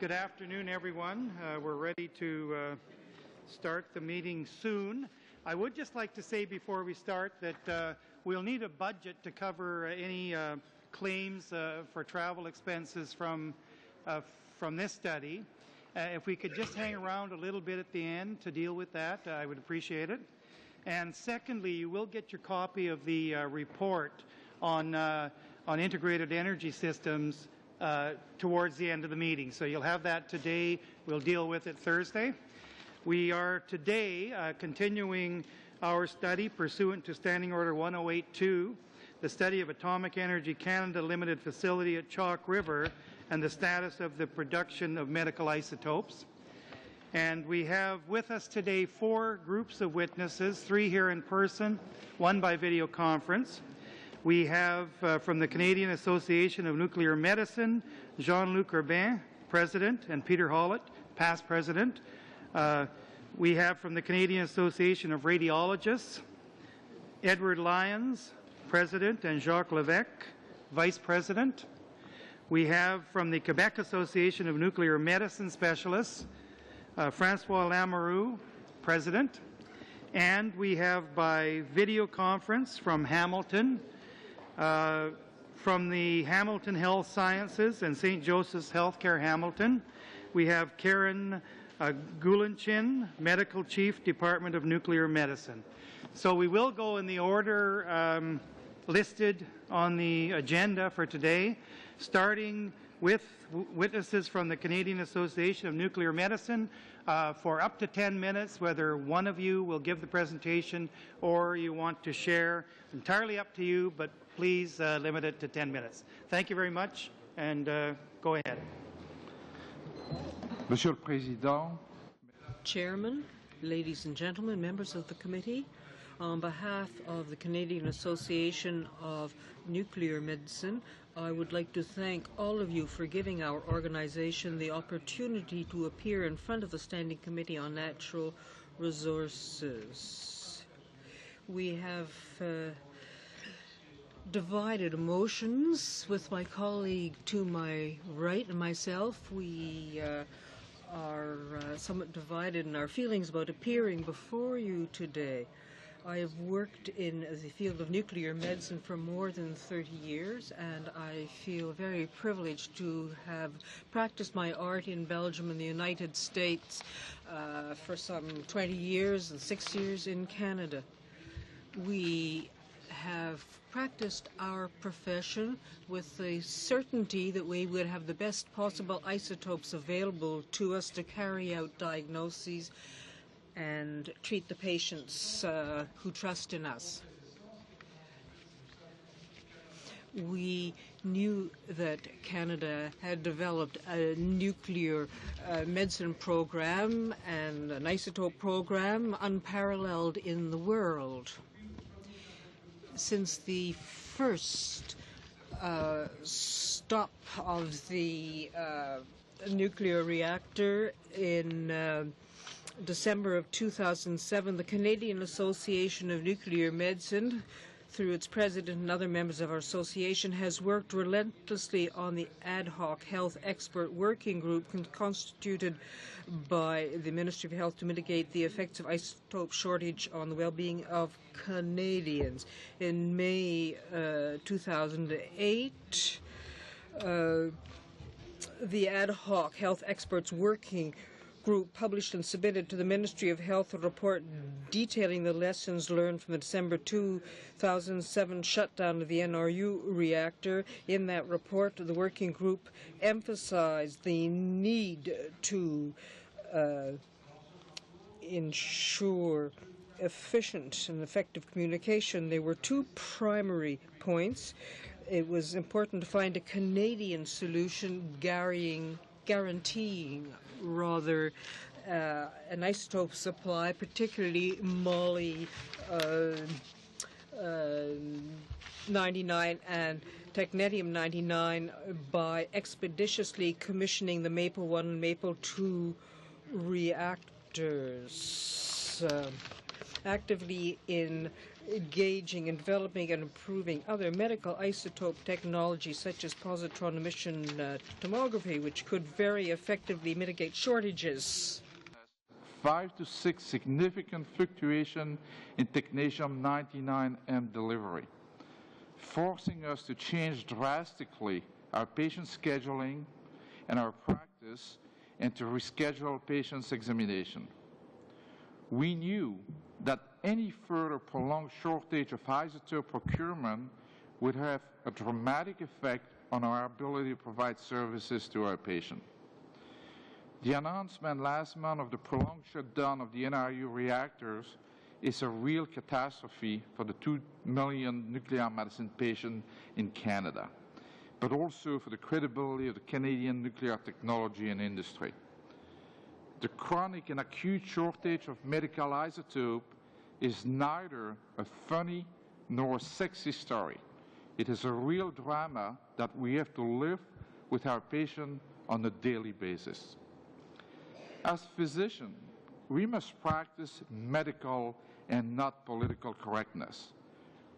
Good afternoon, everyone. We're ready to start the meeting soon. I would just like to say before we start that we'll need a budget to cover any claims for travel expenses from this study. If we could just hang around a little bit at the end to deal with that, I would appreciate it. And secondly, you will get your copy of the report on integrated energy systems towards the end of the meeting. So you'll have that today. We'll deal with it Thursday. We are today continuing our study pursuant to Standing Order 1082, the study of Atomic Energy Canada Limited Facility at Chalk River and the status of the production of medical isotopes. And we have with us today 4 groups of witnesses, 3 here in person, 1 by video conference. We have from the Canadian Association of Nuclear Medicine, Jean-Luc Urbain, President, and Peter Hollett, past President. We have from the Canadian Association of Radiologists, Edward Lyons, President, and Jacques Levesque, Vice President. We have from the Quebec Association of Nuclear Medicine Specialists, Francois Lamoureux, President. And we have by video conference from Hamilton, from the Hamilton Health Sciences and St. Joseph's Healthcare Hamilton, we have Karen Gulinchin, Medical Chief, Department of Nuclear Medicine. So we will go in the order listed on the agenda for today, starting with witnesses from the Canadian Association of Nuclear Medicine for up to 10 minutes, whether one of you will give the presentation or you want to share. Entirely up to you, but please limit it to 10 minutes. Thank you very much, and go ahead. Monsieur le Président. Chairman, ladies and gentlemen, members of the committee, on behalf of the Canadian Association of Nuclear Medicine, I would like to thank all of you for giving our organization the opportunity to appear in front of the Standing Committee on Natural Resources. We have divided emotions with my colleague to my right and myself. We are somewhat divided in our feelings about appearing before you today. I have worked in the field of nuclear medicine for more than 30 years, and I feel very privileged to have practiced my art in Belgium and the United States for some 20 years and 6 years in Canada. We have practiced our profession with the certainty that we would have the best possible isotopes available to us to carry out diagnoses and treat the patients who trust in us. We knew that Canada had developed a nuclear medicine program and an isotope program unparalleled in the world. Since the first stop of the nuclear reactor in December of 2007, the Canadian Association of Nuclear Medicine, through its president and other members of our association, has worked relentlessly on the ad hoc health expert working group constituted by the Ministry of Health to mitigate the effects of isotope shortage on the well-being of Canadians. In May 2008, the ad hoc health experts working group published and submitted to the Ministry of Health a report detailing the lessons learned from the December 2007 shutdown of the NRU reactor. In that report, the working group emphasized the need to ensure efficient and effective communication. There were 2 primary points. It was important to find a Canadian solution guaranteeing rather an isotope supply, particularly Moly 99 and technetium 99, by expeditiously commissioning the Maple 1 and Maple 2 reactors. Actively in engaging in developing and improving other medical isotope technologies such as positron emission tomography, which could very effectively mitigate shortages. 5 to 6 significant fluctuation in technetium-99m delivery, forcing us to change drastically our patient scheduling and our practice and to reschedule patients' examination. We knew that any further prolonged shortage of isotope procurement would have a dramatic effect on our ability to provide services to our patients. The announcement last month of the prolonged shutdown of the NRU reactors is a real catastrophe for the 2 million nuclear medicine patients in Canada, but also for the credibility of the Canadian nuclear technology and industry. The chronic and acute shortage of medical isotope is neither a funny nor a sexy story. It is a real drama that we have to live with our patients on a daily basis. As physicians, we must practice medical and not political correctness.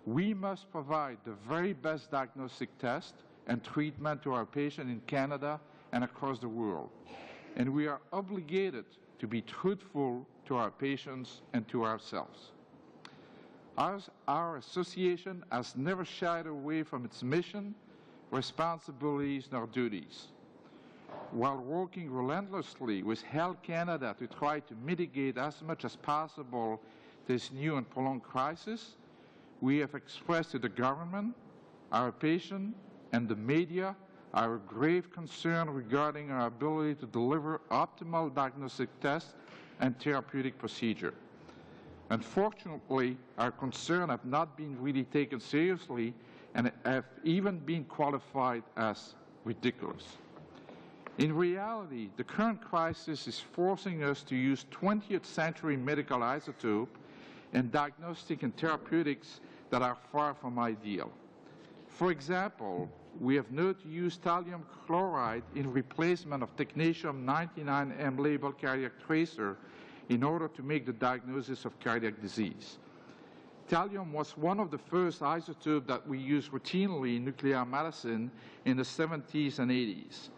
We must provide the very best diagnostic test and treatment to our patients in Canada and across the world. And we are obligated to be truthful to our patients and to ourselves. Our association has never shied away from its mission, responsibilities, nor duties. While working relentlessly with Health Canada to try to mitigate as much as possible this new and prolonged crisis, we have expressed to the government, our patients, and the media our grave concern regarding our ability to deliver optimal diagnostic tests and therapeutic procedure. Unfortunately, our concerns have not been really taken seriously and have even been qualified as ridiculous. In reality, the current crisis is forcing us to use 20th century medical isotope and diagnostic and therapeutics that are far from ideal. For example, we have now to use thallium chloride in replacement of technetium-99m labeled cardiac tracer in order to make the diagnosis of cardiac disease. Thallium was one of the first isotopes that we used routinely in nuclear medicine in the 70s and 80s.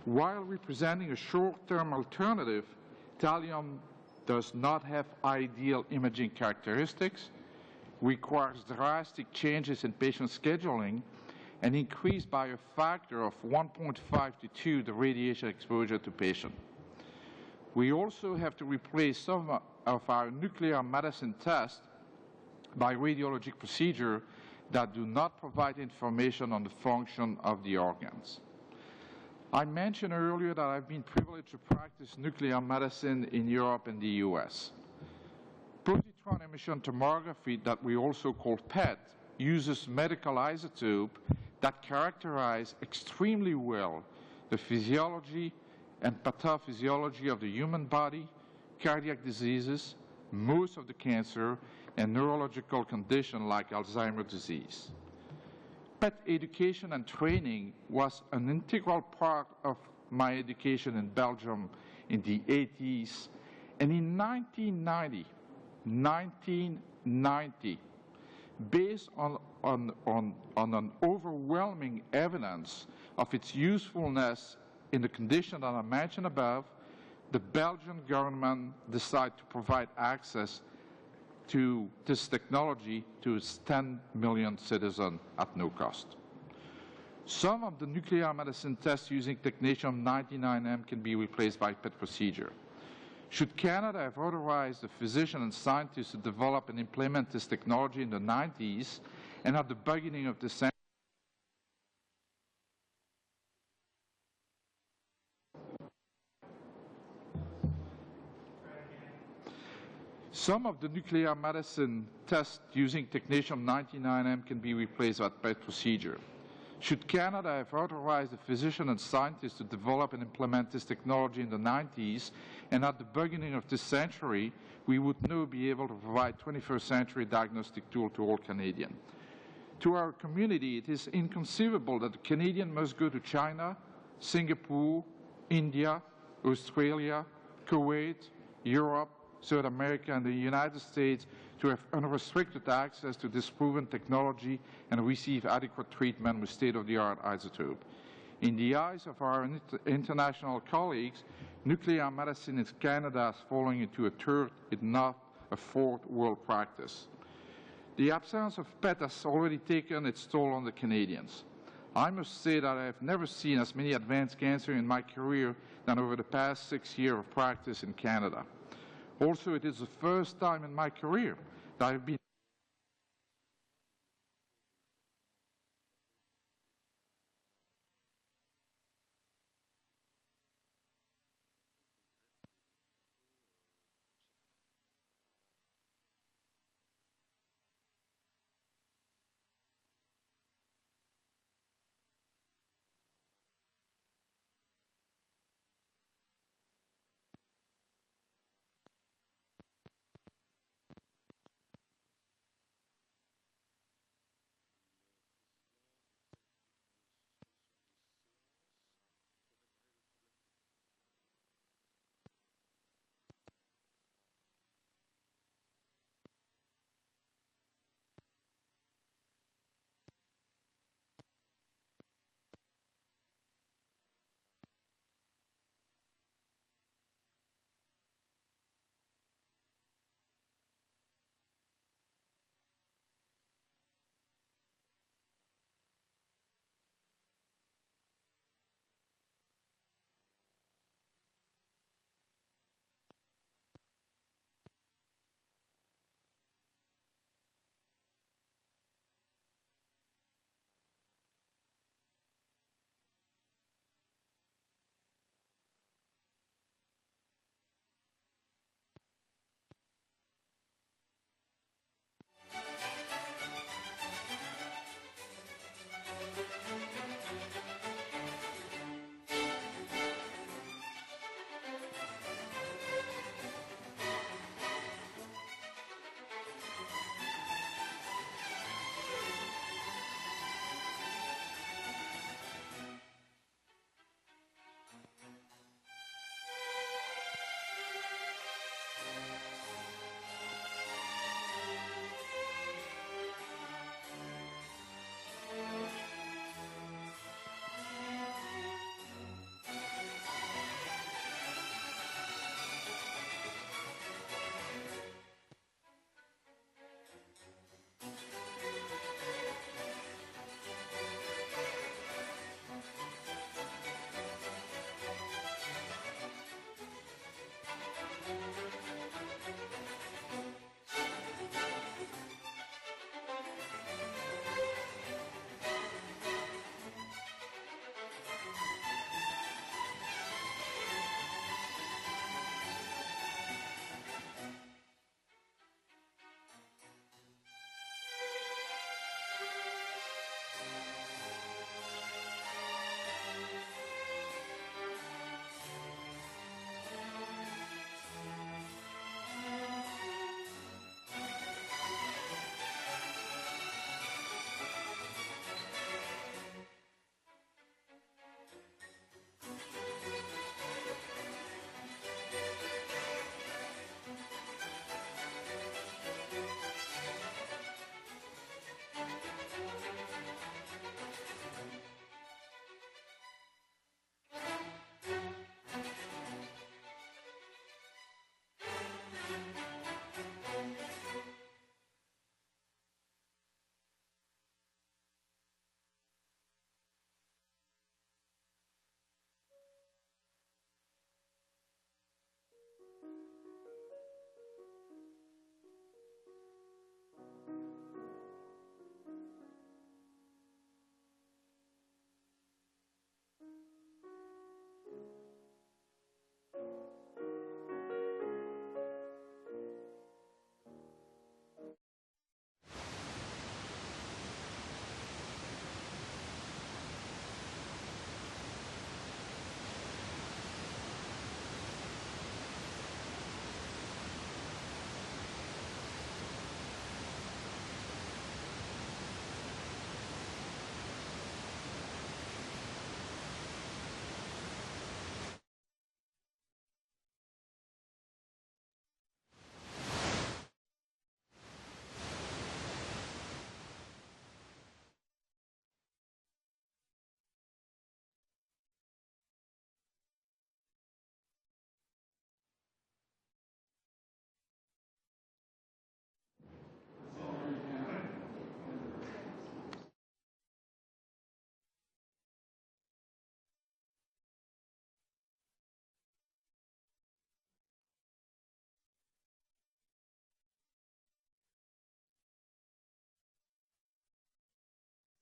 While representing a short-term alternative, thallium does not have ideal imaging characteristics, requires drastic changes in patient scheduling, and increased by a factor of 1.5 to 2 the radiation exposure to patients. We also have to replace some of our nuclear medicine tests by radiologic procedures that do not provide information on the function of the organs. I mentioned earlier that I've been privileged to practice nuclear medicine in Europe and the US. Positron emission tomography, that we also call PET, uses medical isotope that characterize extremely well the physiology and pathophysiology of the human body, cardiac diseases, most of the cancer, and neurological conditions like Alzheimer's disease. PET education and training was an integral part of my education in Belgium in the 80s, and in 1990, based on an overwhelming evidence of its usefulness in the condition that I mentioned above, the Belgian government decided to provide access to this technology to its 10 million citizens at no cost. Some of the nuclear medicine tests using technetium-99m can be replaced by PET procedure. Should Canada have authorized the physicians and scientists to develop and implement this technology in the 90s and at the beginning of the century, some of the nuclear medicine tests using technetium-99m can be replaced by PET procedure. Should Canada have authorized the physicians and scientists to develop and implement this technology in the 90s, and at the beginning of this century, we would now be able to provide 21st century diagnostic tool to all Canadians. To our community, it is inconceivable that the Canadian must go to China, Singapore, India, Australia, Kuwait, Europe, South America, and the United States to have unrestricted access to this proven technology and receive adequate treatment with state-of-the-art isotope. In the eyes of our international colleagues, nuclear medicine in Canada is falling into a third, if not a fourth, world practice. The absence of PET has already taken its toll on the Canadians. I must say that I have never seen as many advanced cancer in my career than over the past 6 years of practice in Canada. Also, it is the first time in my career that I have been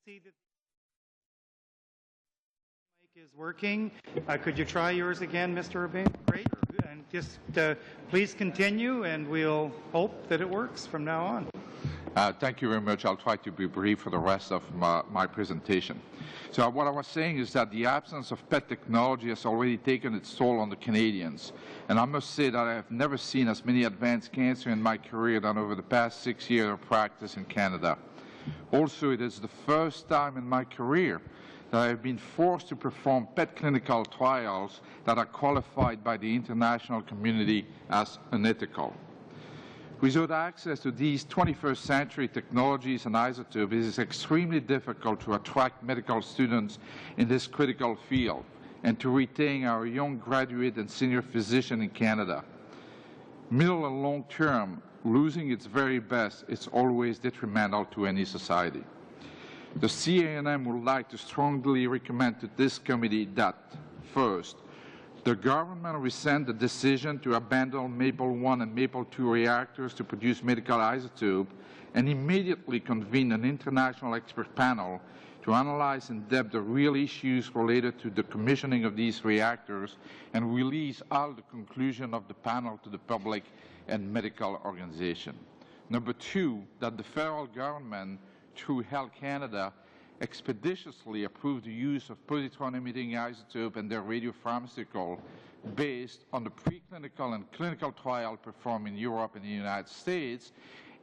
See that the mic is working. Could you try yours again, Mr. Urbane? Great. And just please continue, and we'll hope that it works from now on. Thank you very much. I'll try to be brief for the rest of my presentation. So what I was saying is that the absence of PET technology has already taken its toll on the Canadians. And I must say that I have never seen as many advanced cancer in my career than over the past 6 years of practice in Canada. Also, it is the first time in my career that I have been forced to perform PET clinical trials that are qualified by the international community as unethical. Without access to these 21st century technologies and isotopes, it is extremely difficult to attract medical students in this critical field and to retain our young graduate and senior physicians in Canada. Middle and long term, losing its very best is always detrimental to any society. The CANM would like to strongly recommend to this committee that, first, the government rescind the decision to abandon Maple 1 and Maple 2 reactors to produce medical isotope and immediately convene an international expert panel to analyze in depth the real issues related to the commissioning of these reactors and release all the conclusions of the panel to the public and medical organization. Number two, that the federal government, through Health Canada, expeditiously approved the use of positron-emitting isotope and their radiopharmaceutical based on the preclinical and clinical trial performed in Europe and the United States,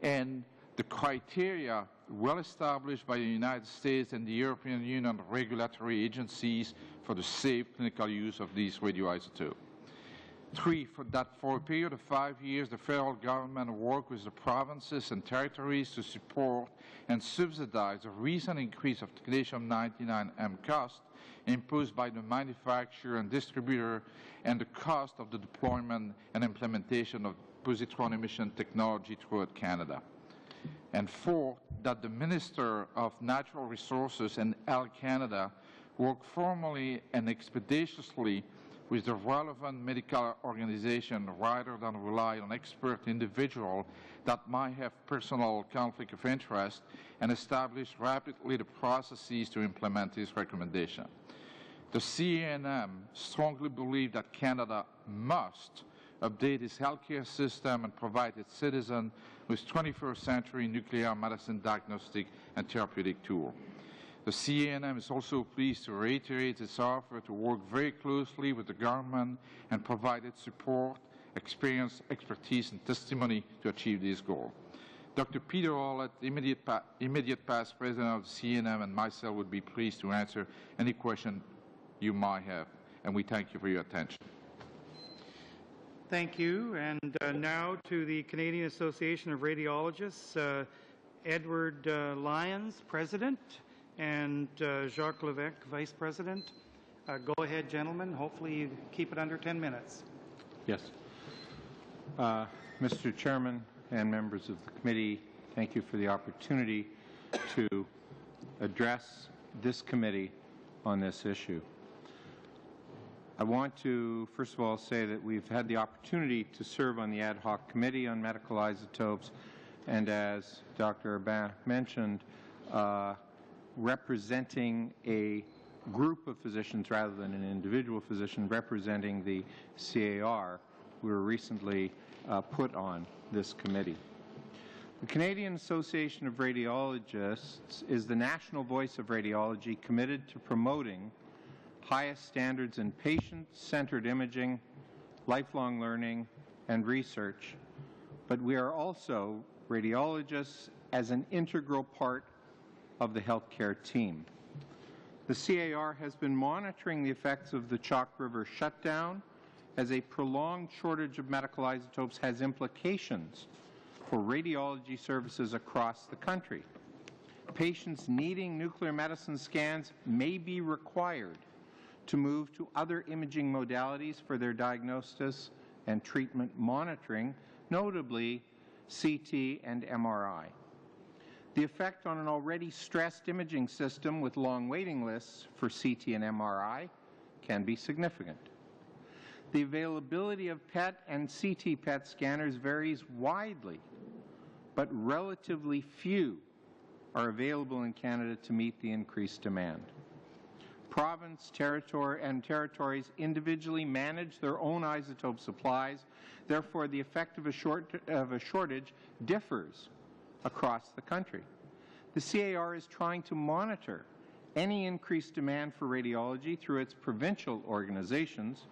and the criteria well established by the United States and the European Union regulatory agencies for the safe clinical use of these radioisotopes. Three, that for a period of 5 years, the federal government work with the provinces and territories to support and subsidize the recent increase of technetium-99M cost imposed by the manufacturer and distributor and the cost of the deployment and implementation of positron emission technology throughout Canada. And fourth, that the Minister of Natural Resources and Health Canada work formally and expeditiously with the relevant medical organization rather than rely on expert individuals that might have personal conflict of interest, and establish rapidly the processes to implement this recommendation. The CANM strongly believes that Canada must update its healthcare system and provide its citizens with 21st century nuclear medicine diagnostic and therapeutic tools. The CANM is also pleased to reiterate its offer to work very closely with the government and provide its support, experience, expertise, and testimony to achieve this goal. Dr. Peter Hallett, immediate past president of the CANM, and myself would be pleased to answer any question you might have, and we thank you for your attention. Thank you. And now to the Canadian Association of Radiologists, Edward Lyons, President, and Jacques Levesque, Vice President. Go ahead, gentlemen. Hopefully you keep it under 10 minutes. Yes. Mr. Chairman and members of the committee, thank you for the opportunity to address this committee on this issue. I want to, first of all, say that we've had the opportunity to serve on the ad hoc committee on medical isotopes, and as Dr. Urban mentioned, representing a group of physicians rather than an individual physician representing the CAR. We were recently put on this committee. The Canadian Association of Radiologists is the national voice of radiology committed to promoting highest standards in patient-centered imaging, lifelong learning, and research. But we are also radiologists as an integral part of the healthcare team. The CAR has been monitoring the effects of the Chalk River shutdown, as a prolonged shortage of medical isotopes has implications for radiology services across the country. Patients needing nuclear medicine scans may be required to move to other imaging modalities for their diagnosis and treatment monitoring, notably CT and MRI. The effect on an already stressed imaging system with long waiting lists for CT and MRI can be significant. The availability of PET and CT PET scanners varies widely, but relatively few are available in Canada to meet the increased demand. Province, territories individually manage their own isotope supplies. Therefore, the effect of a shortage differs across the country. The CAR is trying to monitor any increased demand for radiology through its provincial organizations,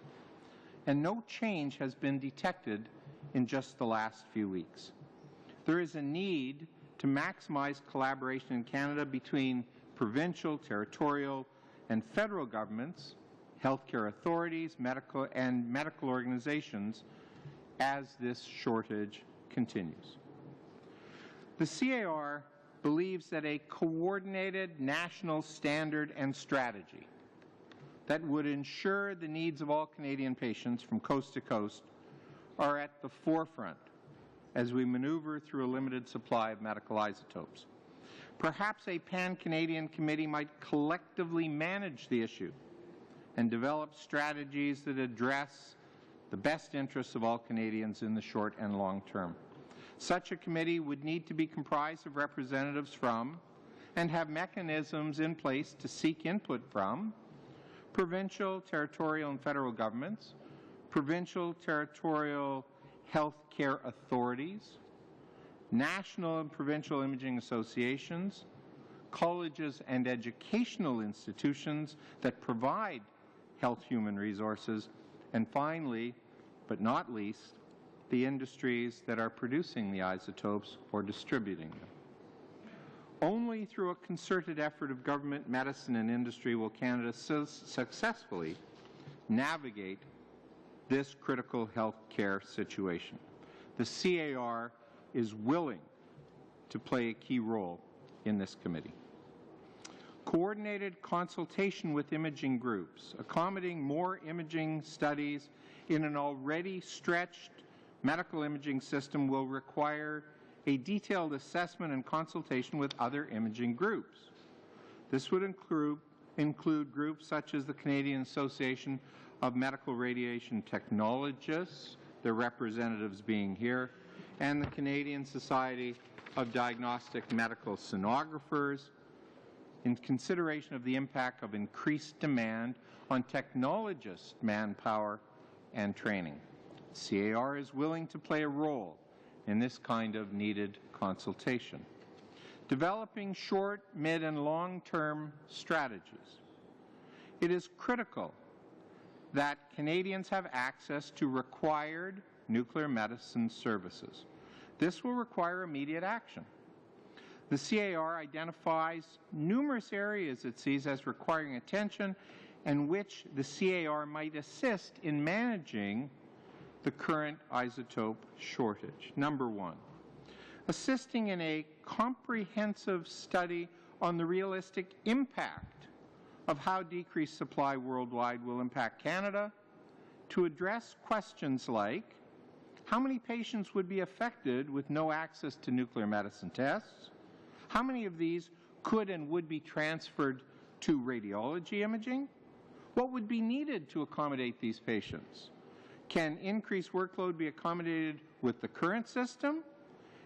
and no change has been detected in just the last few weeks. There is a need to maximize collaboration in Canada between provincial, territorial, and federal governments, healthcare authorities, medical organizations as this shortage continues. The CAR believes that a coordinated national standard and strategy that would ensure the needs of all Canadian patients from coast to coast are at the forefront as we maneuver through a limited supply of medical isotopes. Perhaps a pan-Canadian committee might collectively manage the issue and develop strategies that address the best interests of all Canadians in the short and long term. Such a committee would need to be comprised of representatives from and have mechanisms in place to seek input from provincial, territorial, and federal governments, provincial, territorial health care authorities, national and provincial imaging associations, colleges and educational institutions that provide health human resources, and finally, but not least, the industries that are producing the isotopes or distributing them. Only through a concerted effort of government, medicine, and industry will Canada successfully navigate this critical health care situation. The CAR is willing to play a key role in this committee. Coordinated consultation with imaging groups, accommodating more imaging studies in an already stretched medical imaging system will require a detailed assessment and consultation with other imaging groups. This would include groups such as the Canadian Association of Medical Radiation Technologists, their representatives being here, and the Canadian Society of Diagnostic Medical Sonographers, in consideration of the impact of increased demand on technologist manpower and training. CAR is willing to play a role in this kind of needed consultation. Developing short, mid, and long-term strategies. It is critical that Canadians have access to required nuclear medicine services. This will require immediate action. The CAR identifies numerous areas it sees as requiring attention and which the CAR might assist in managing the current isotope shortage. Number one, assisting in a comprehensive study on the realistic impact of how decreased supply worldwide will impact Canada to address questions like how many patients would be affected with no access to nuclear medicine tests, how many of these could and would be transferred to radiology imaging, what would be needed to accommodate these patients, can increased workload be accommodated with the current system,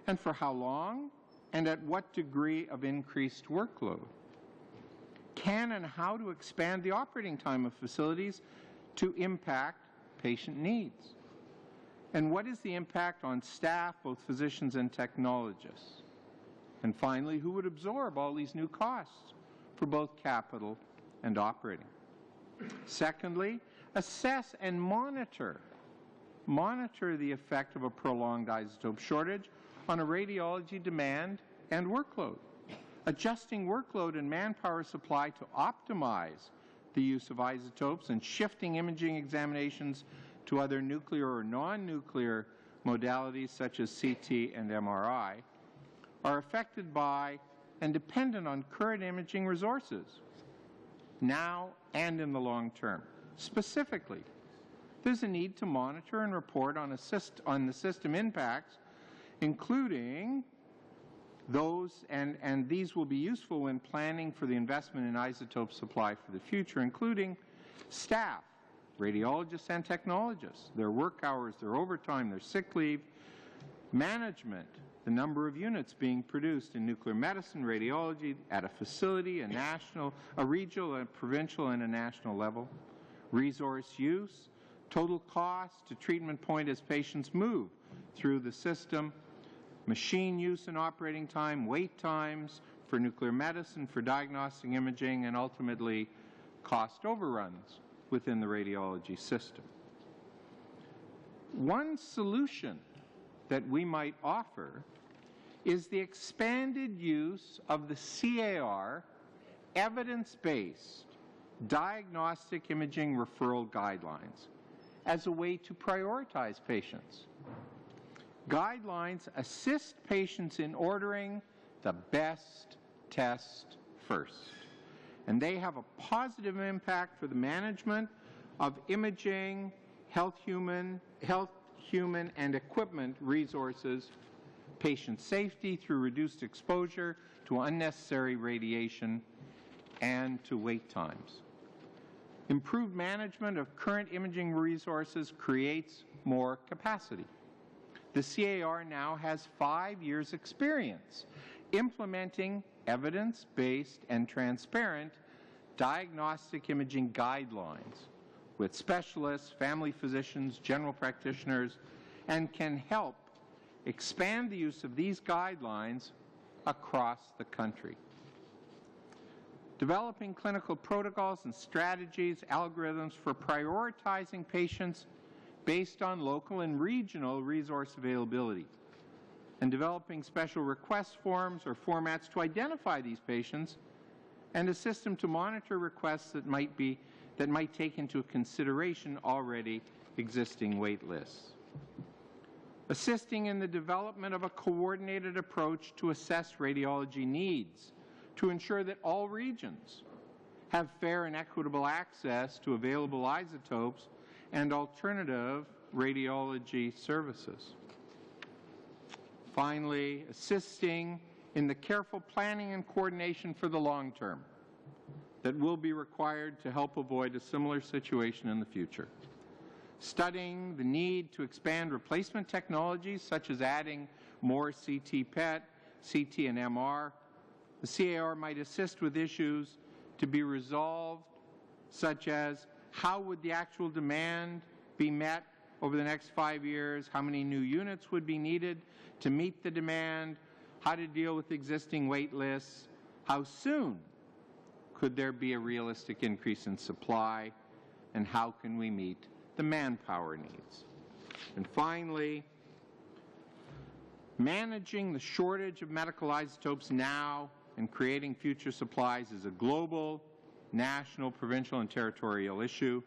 and for how long, and at what degree of increased workload? Can and how to expand the operating time of facilities to impact patient needs? And what is the impact on staff, both physicians and technologists? And finally, who would absorb all these new costs for both capital and operating? Secondly, assess and monitor the effect of a prolonged isotope shortage on a radiology demand and workload, adjusting workload and manpower supply to optimize the use of isotopes and shifting imaging examinations to other nuclear or non-nuclear modalities such as CT and MRI are affected by and dependent on current imaging resources now and in the long term. Specifically, there's a need to monitor and report on the system impacts, including those, and these will be useful when planning for the investment in isotope supply for the future, including staff, radiologists and technologists, their work hours, their overtime, their sick leave, management, the number of units being produced in nuclear medicine, radiology at a facility, a regional, a provincial, and a national level, resource use, total cost to treatment point as patients move through the system, machine use and operating time, wait times for nuclear medicine, for diagnostic imaging, and ultimately cost overruns within the radiology system. One solution that we might offer is the expanded use of the CAR evidence-based diagnostic imaging referral guidelines as a way to prioritize patients. Guidelines assist patients in ordering the best test first, and they have a positive impact for the management of imaging, health, human, and equipment resources, patient safety through reduced exposure to unnecessary radiation, and to wait times. Improved management of current imaging resources creates more capacity. The CAR now has 5 years' experience implementing evidence-based and transparent diagnostic imaging guidelines with specialists, family physicians, general practitioners, and can help expand the use of these guidelines across the country. Developing clinical protocols and strategies, algorithms for prioritizing patients based on local and regional resource availability, and developing special request forms or formats to identify these patients and a system to monitor requests that might take into consideration already existing wait lists. Assisting in the development of a coordinated approach to assess radiology needs to ensure that all regions have fair and equitable access to available isotopes and alternative radiology services. Finally, assisting in the careful planning and coordination for the long term that will be required to help avoid a similar situation in the future. Studying the need to expand replacement technologies such as adding more CT PET, CT and MR. The CAR might assist with issues to be resolved, such as how would the actual demand be met over the next 5 years, how many new units would be needed to meet the demand, how to deal with existing wait lists, how soon could there be a realistic increase in supply, and how can we meet the manpower needs. And finally, managing the shortage of medical isotopes now and creating future supplies is a global, national, provincial, and territorial issue,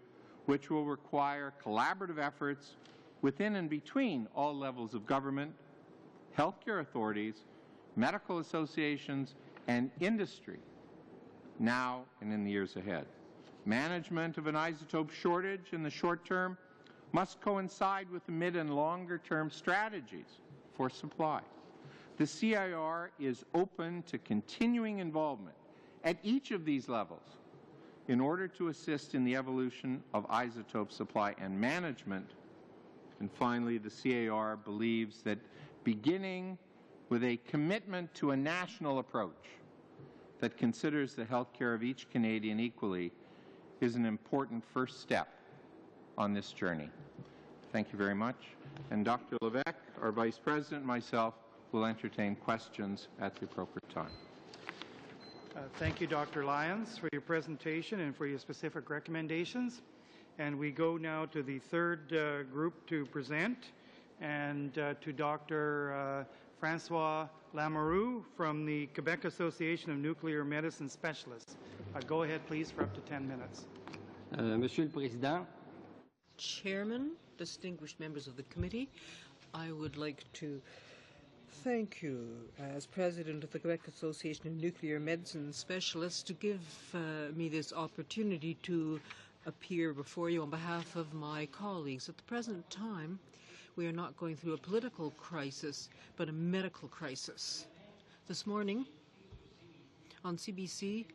which will require collaborative efforts within and between all levels of government, healthcare authorities, medical associations, and industry, now and in the years ahead. Management of an isotope shortage in the short term must coincide with the mid and longer term strategies for supply. The CIR is open to continuing involvement at each of these levels in order to assist in the evolution of isotope supply and management. And finally, the CIR believes that beginning with a commitment to a national approach that considers the health care of each Canadian equally is an important first step on this journey. Thank you very much. And Dr. Levesque, our Vice President, and myself will entertain questions at the appropriate time. Thank you, Dr. Lyons, for your presentation and for your specific recommendations. And we go now to the third group to present, and to Dr. Francois Lamoureux from the Quebec Association of Nuclear Medicine Specialists. Go ahead, please, for up to 10 minutes. Monsieur le Président. Chairman, distinguished members of the committee, I would like to thank you as President of the Quebec Association of Nuclear Medicine Specialists to give me this opportunity to appear before you on behalf of my colleagues. At the present time, we are not going through a political crisis, but a medical crisis. This morning on CBC,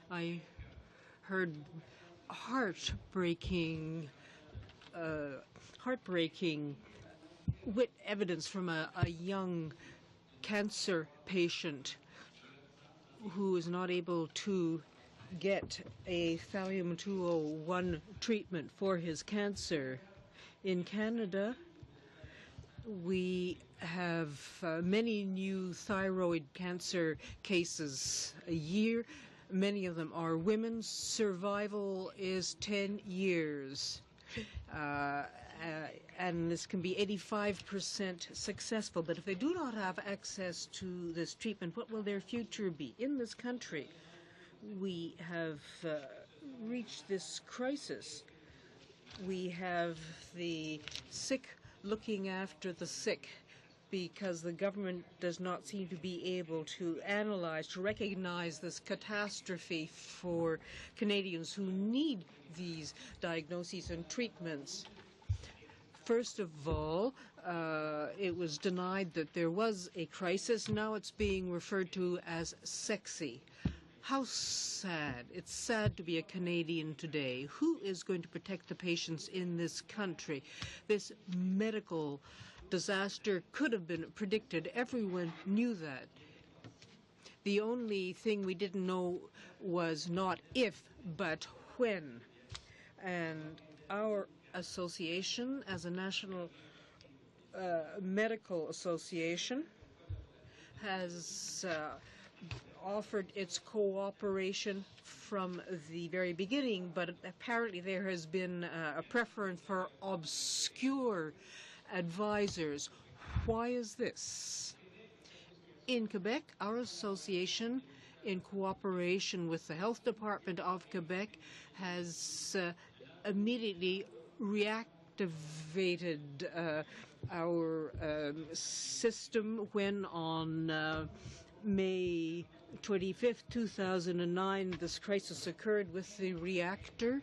I heard heartbreaking evidence from a young cancer patient who is not able to get a thallium-201 treatment for his cancer. In Canada, we have many new thyroid cancer cases a year. Many of them are women. Survival is 10 years. And this can be 85% successful. But if they do not have access to this treatment, what will their future be? In this country, we have reached this crisis. We have the sick looking after the sick because the government does not seem to be able to analyze, to recognize this catastrophe for Canadians who need these diagnoses and treatments. First of all, it was denied that there was a crisis. Now it's being referred to as sexy. How sad. It's sad to be a Canadian today. Who is going to protect the patients in this country? This medical disaster could have been predicted. Everyone knew that. The only thing we didn't know was not if, but when. And our association, as a national medical association, has offered its cooperation from the very beginning, but apparently there has been a preference for obscure advisors. Why is this? In Quebec, our association, in cooperation with the Health Department of Quebec, has immediately reactivated our system when on May 25th, 2009, this crisis occurred with the reactor.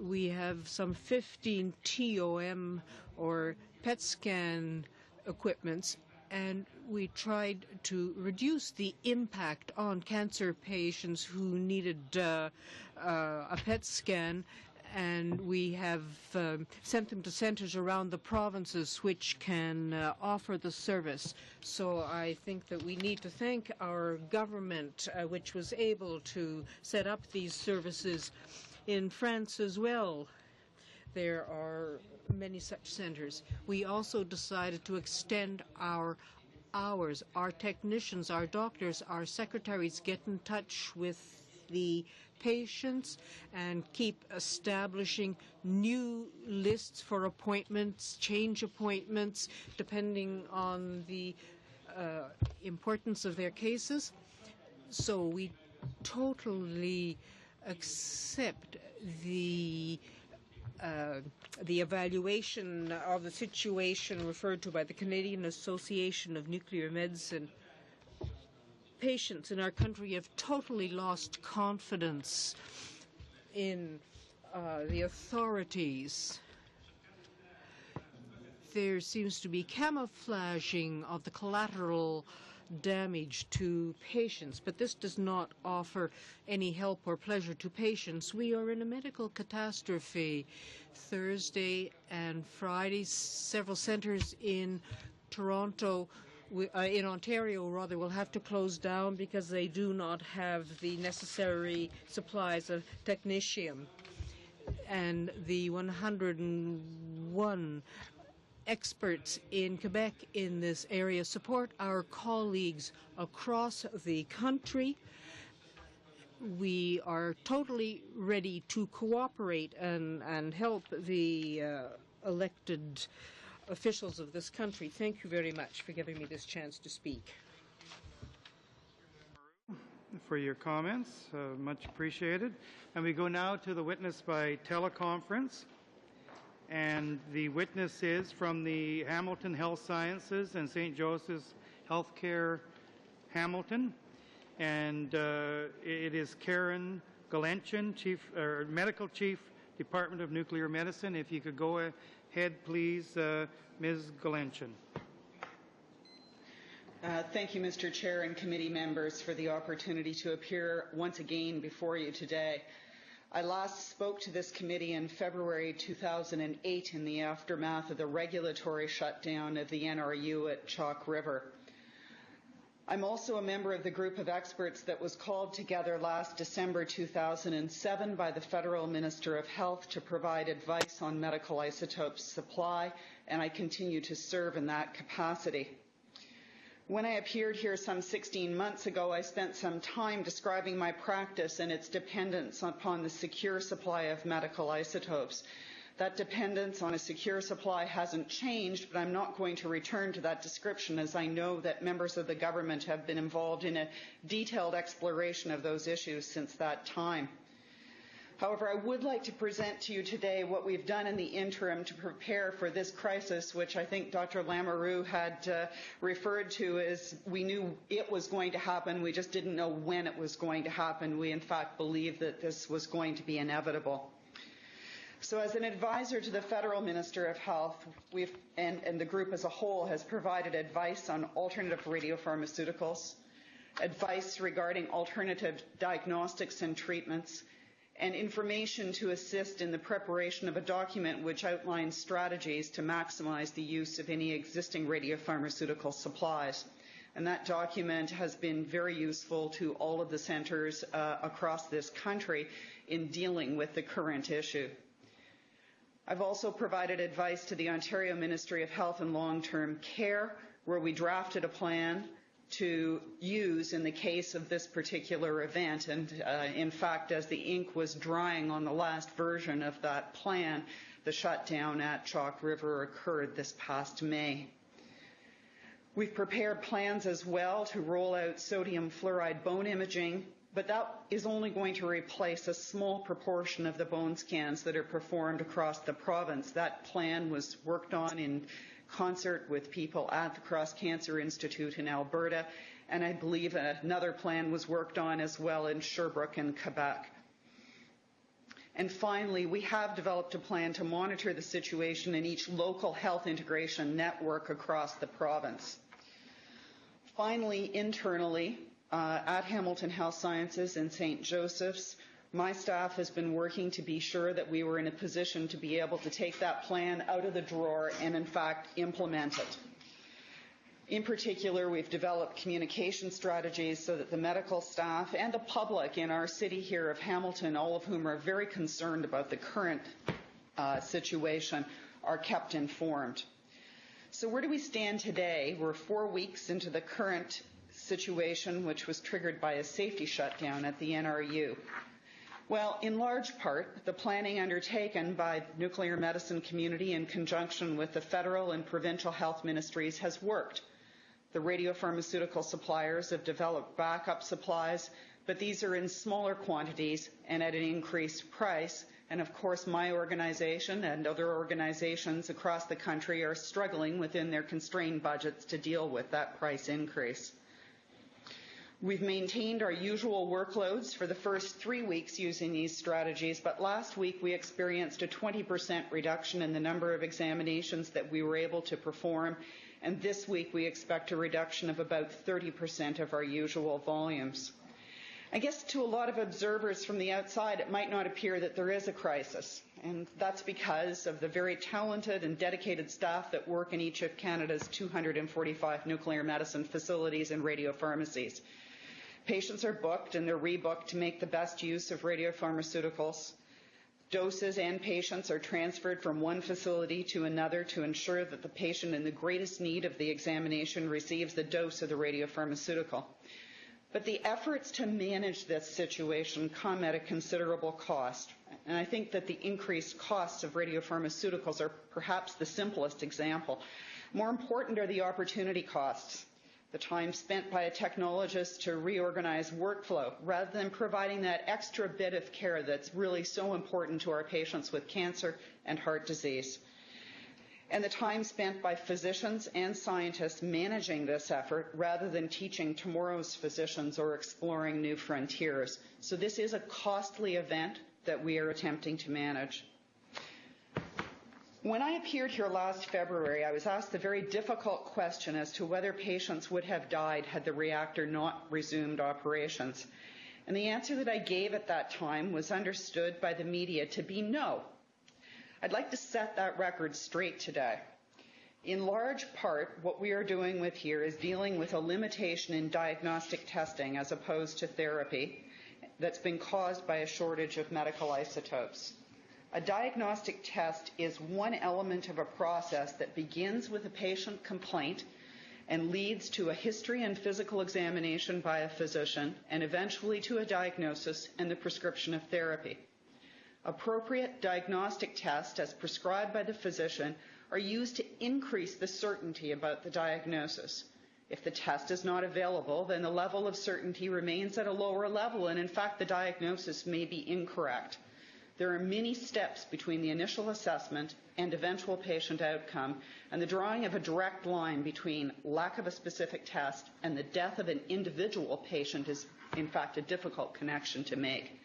We have some 15 TOM or PET scan equipments, and we tried to reduce the impact on cancer patients who needed a PET scan, and we have sent them to centers around the provinces which can offer the service. So I think that we need to thank our government, which was able to set up these services. In France as well, there are many such centers. We also decided to extend our hours. Our technicians, our doctors, our secretaries get in touch with the patients and keep establishing new lists for appointments, change appointments, depending on the importance of their cases. So we totally accept the evaluation of the situation referred to by the Canadian Association of Nuclear Medicine. Patients in our country have totally lost confidence in the authorities. There seems to be camouflaging of the collateral damage to patients, but this does not offer any help or pleasure to patients. We are in a medical catastrophe. Thursday and Friday, several centers in Toronto, in Ontario rather, will have to close down because they do not have the necessary supplies of technetium. And the 101 experts in Quebec in this area support our colleagues across the country. We are totally ready to cooperate and help the elected officials of this country. Thank you very much for giving me this chance to speak. For your comments, much appreciated. And we go now to the witness by teleconference. And the witness is from the Hamilton Health Sciences and St. Joseph's Healthcare Hamilton. And it is Karen Galenchen, Medical Chief, Department of Nuclear Medicine. If you could go ahead, please, Ms. Galenchen. Thank you, Mr. Chair and committee members, for the opportunity to appear once again before you today. I last spoke to this committee in February 2008 in the aftermath of the regulatory shutdown of the NRU at Chalk River. I'm also a member of the group of experts that was called together last December 2007 by the Federal Minister of Health to provide advice on medical isotope supply, and I continue to serve in that capacity. When I appeared here some 16 months ago, I spent some time describing my practice and its dependence upon the secure supply of medical isotopes. That dependence on a secure supply hasn't changed, but I'm not going to return to that description, as I know that members of the government have been involved in a detailed exploration of those issues since that time. However, I would like to present to you today what we've done in the interim to prepare for this crisis, which I think Dr. Lamoureux had referred to as we knew it was going to happen, we just didn't know when it was going to happen. We in fact believed that this was going to be inevitable. So as an advisor to the Federal Minister of Health, and the group as a whole has provided advice on alternative radiopharmaceuticals, advice regarding alternative diagnostics and treatments, and information to assist in the preparation of a document which outlines strategies to maximize the use of any existing radiopharmaceutical supplies. And that document has been very useful to all of the centres across this country in dealing with the current issue. I've also provided advice to the Ontario Ministry of Health and Long-Term Care, where we drafted a plan to use in the case of this particular event. And in fact, as the ink was drying on the last version of that plan, the shutdown at Chalk River occurred this past May. We've prepared plans as well to roll out sodium fluoride bone imaging, but that is only going to replace a small proportion of the bone scans that are performed across the province. That plan was worked on in concert with people at the Cross Cancer Institute in Alberta, and I believe another plan was worked on as well in Sherbrooke and Quebec. And finally, we have developed a plan to monitor the situation in each local health integration network across the province. Finally, internally, at Hamilton Health Sciences and St. Joseph's, my staff has been working to be sure that we were in a position to be able to take that plan out of the drawer and, in fact, implement it. In particular, we've developed communication strategies so that the medical staff and the public in our city here of Hamilton, all of whom are very concerned about the current situation, are kept informed. So where do we stand today? We're 4 weeks into the current situation, which was triggered by a safety shutdown at the NRU. Well, in large part, the planning undertaken by the nuclear medicine community in conjunction with the federal and provincial health ministries has worked. The radiopharmaceutical suppliers have developed backup supplies, but these are in smaller quantities and at an increased price. And of course, my organization and other organizations across the country are struggling within their constrained budgets to deal with that price increase. We've maintained our usual workloads for the first 3 weeks using these strategies, but last week we experienced a 20% reduction in the number of examinations that we were able to perform, and this week we expect a reduction of about 30% of our usual volumes. I guess to a lot of observers from the outside, it might not appear that there is a crisis, and that's because of the very talented and dedicated staff that work in each of Canada's 245 nuclear medicine facilities and radiopharmacies. Patients are booked and they're rebooked to make the best use of radiopharmaceuticals. Doses and patients are transferred from one facility to another to ensure that the patient in the greatest need of the examination receives the dose of the radiopharmaceutical. But the efforts to manage this situation come at a considerable cost. And I think that the increased costs of radiopharmaceuticals are perhaps the simplest example. More important are the opportunity costs. The time spent by a technologist to reorganize workflow rather than providing that extra bit of care that's really so important to our patients with cancer and heart disease. And the time spent by physicians and scientists managing this effort rather than teaching tomorrow's physicians or exploring new frontiers. So this is a costly event that we are attempting to manage. When I appeared here last February, I was asked the very difficult question as to whether patients would have died had the reactor not resumed operations. And the answer that I gave at that time was understood by the media to be no. I'd like to set that record straight today. In large part, what we are doing with here is dealing with a limitation in diagnostic testing as opposed to therapy that's been caused by a shortage of medical isotopes. A diagnostic test is one element of a process that begins with a patient complaint and leads to a history and physical examination by a physician and eventually to a diagnosis and the prescription of therapy. Appropriate diagnostic tests, as prescribed by the physician, are used to increase the certainty about the diagnosis. If the test is not available, then the level of certainty remains at a lower level, and in fact, the diagnosis may be incorrect. There are many steps between the initial assessment and eventual patient outcome, and the drawing of a direct line between lack of a specific test and the death of an individual patient is, in fact, a difficult connection to make.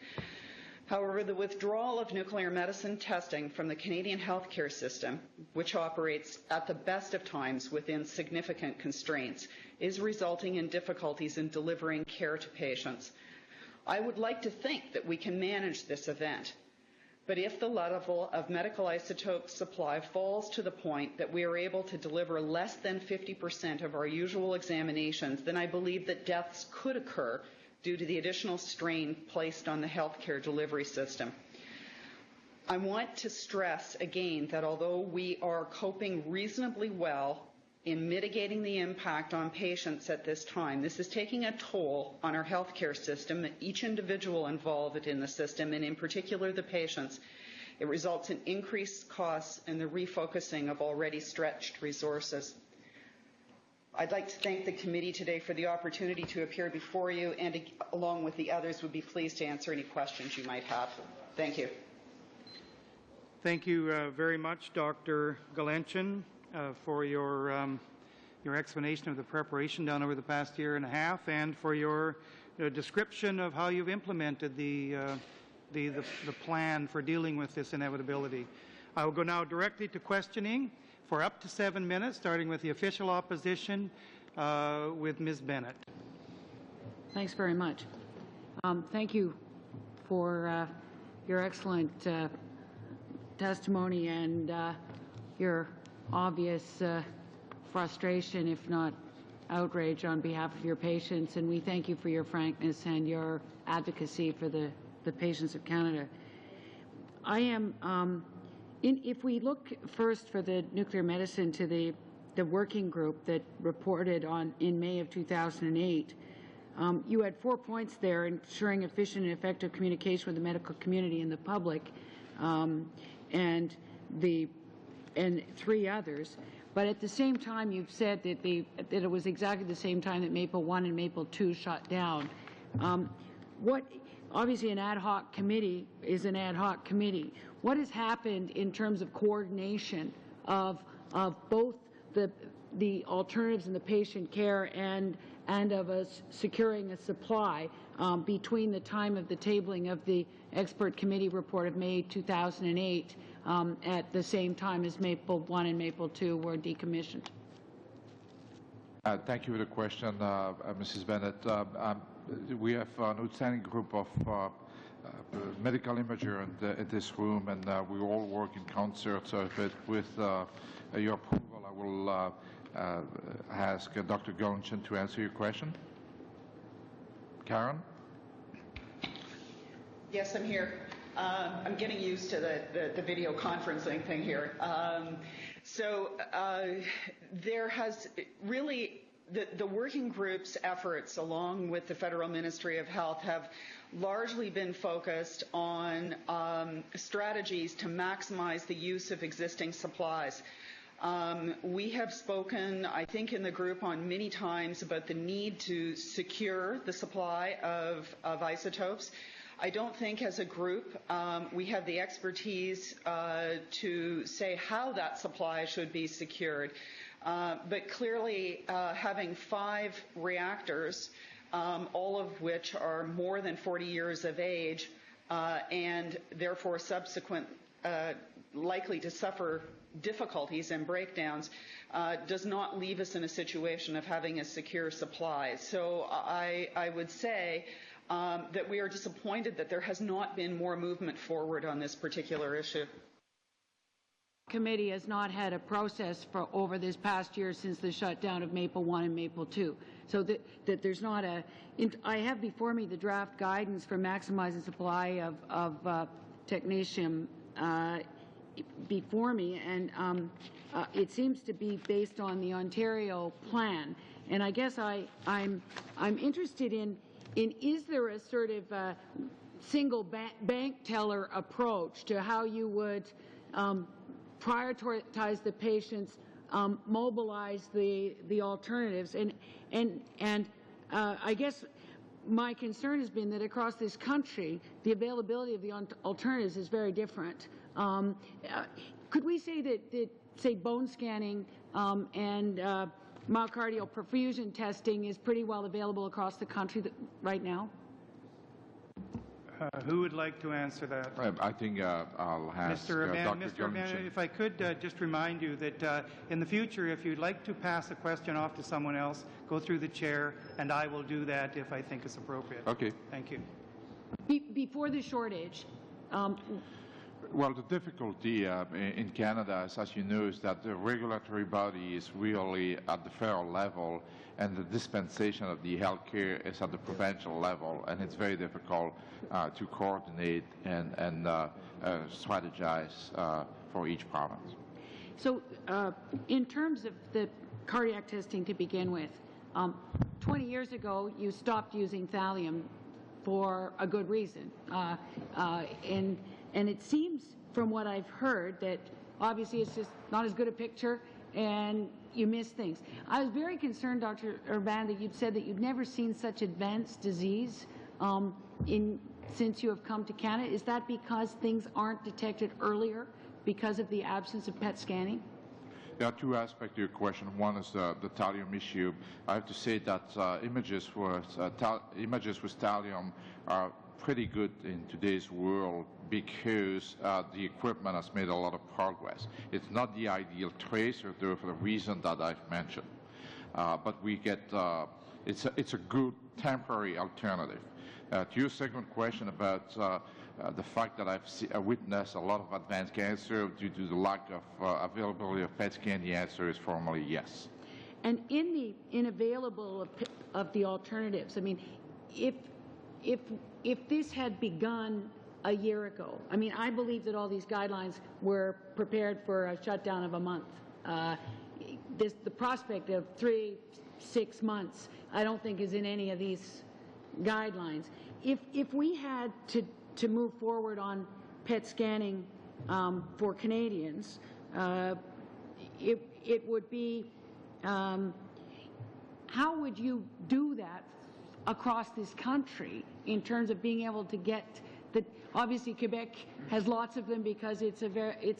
However, the withdrawal of nuclear medicine testing from the Canadian healthcare system, which operates at the best of times within significant constraints, is resulting in difficulties in delivering care to patients. I would like to think that we can manage this event, but if the level of medical isotope supply falls to the point that we are able to deliver less than 50% of our usual examinations, then I believe that deaths could occur due to the additional strain placed on the healthcare delivery system. I want to stress again that although we are coping reasonably well in mitigating the impact on patients at this time, this is taking a toll on our healthcare system, each individual involved in the system, and in particular the patients. It results in increased costs and the refocusing of already stretched resources. I'd like to thank the committee today for the opportunity to appear before you, and along with the others, would be pleased to answer any questions you might have. Thank you. Thank you very much, Dr. Galenchen, for your explanation of the preparation done over the past year and a half, and for your description of how you've implemented the plan for dealing with this inevitability. I will go now directly to questioning for up to 7 minutes, starting with the official opposition with Ms. Bennett. Thanks very much. Thank you for your excellent testimony and your obvious frustration, if not outrage, on behalf of your patients. And we thank you for your frankness and your advocacy for the patients of Canada. I am if we look first for the nuclear medicine to the working group that reported on in May of 2008, you had 4 points there: ensuring efficient and effective communication with the medical community and the public, and 3 others. But at the same time, you've said that it was exactly the same time that Maple 1 and Maple 2 shut down. Obviously, an ad hoc committee is an ad hoc committee. What has happened in terms of coordination of both the alternatives in the patient care and of us securing a supply between the time of the tabling of the expert committee report of May 2008 at the same time as Maple 1 and Maple 2 were decommissioned? Thank you for the question, Mrs. Bennett. We have an outstanding group of medical imagers in this room, and we all work in concert. So with your approval, I will ask Dr. Galenchen to answer your question. Karen? Yes, I'm here. I'm getting used to the video conferencing thing here. There has really, the working group's efforts, along with the Federal Ministry of Health, have largely been focused on strategies to maximize the use of existing supplies. We have spoken, I think, in the group on many times about the need to secure the supply of isotopes. I don't think as a group we have the expertise to say how that supply should be secured. But clearly having 5 reactors, all of which are more than 40 years of age and therefore likely to suffer difficulties and breakdowns, does not leave us in a situation of having a secure supply. So I would say that we are disappointed that there has not been more movement forward on this particular issue. committee has not had a process for over this past year since the shutdown of Maple 1 and Maple 2. So that there's not a... I have before me the draft guidance for maximizing supply of technetium before me, and it seems to be based on the Ontario plan. And I guess I'm interested in is there a sort of single bank teller approach to how you would prioritize the patients, mobilize the alternatives, and I guess my concern has been that across this country the availability of the alternatives is very different. Could we say that say bone scanning and myocardial perfusion testing is pretty well available across the country right now? Who would like to answer that? I think I'll ask Mr. Urban. Dr. Mr. Urban, if I could just remind you that in the future, if you'd like to pass a question off to someone else, go through the chair, and I will do that if I think it's appropriate. Okay. Thank you. Before the shortage, well, the difficulty in Canada, as you know, is that the regulatory body is really at the federal level, and the dispensation of the health care is at the provincial level, and it's very difficult to coordinate and strategize for each province. So in terms of the cardiac testing to begin with, 20 years ago you stopped using thallium for a good reason. And it seems from what I've heard that obviously it's just not as good a picture and you miss things. I was very concerned, Dr. Urban, that you'd said that you'd never seen such advanced disease since you have come to Canada. Is that because things aren't detected earlier because of the absence of PET scanning? There are two aspects to your question. One is the thallium issue. I have to say that images with thallium are pretty good in today's world because the equipment has made a lot of progress. It's not the ideal tracer, though, for the reason that I've mentioned. But we get, it's a good temporary alternative. To your second question about the fact that I've witnessed a lot of advanced cancer due to the lack of availability of PET scan, the answer is formally yes. And in the unavailable of the alternatives, I mean, if this had begun a year ago, I mean, I believe that all these guidelines were prepared for a shutdown of a month. The prospect of 3-6 months, I don't think is in any of these guidelines. If we had to move forward on PET scanning for Canadians, it would be, how would you do that across this country in terms of being able to get the, obviously Quebec has lots of them because it's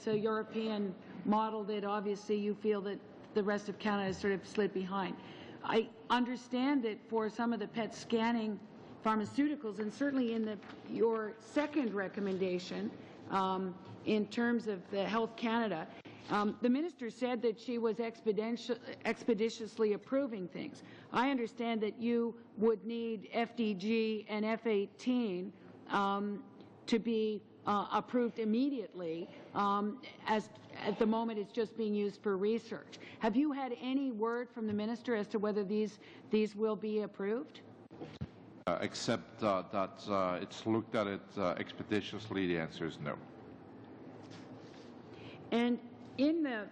a European model that obviously you feel that the rest of Canada has sort of slid behind. I understand that for some of the PET scanning pharmaceuticals, and certainly in your second recommendation in terms of the Health Canada, the minister said that she was expeditiously approving things. I understand that you would need FDG and F18 to be approved immediately, as at the moment it's just being used for research. Have you had any word from the minister as to whether these will be approved? Except that it's looked at it expeditiously, the answer is no. And in the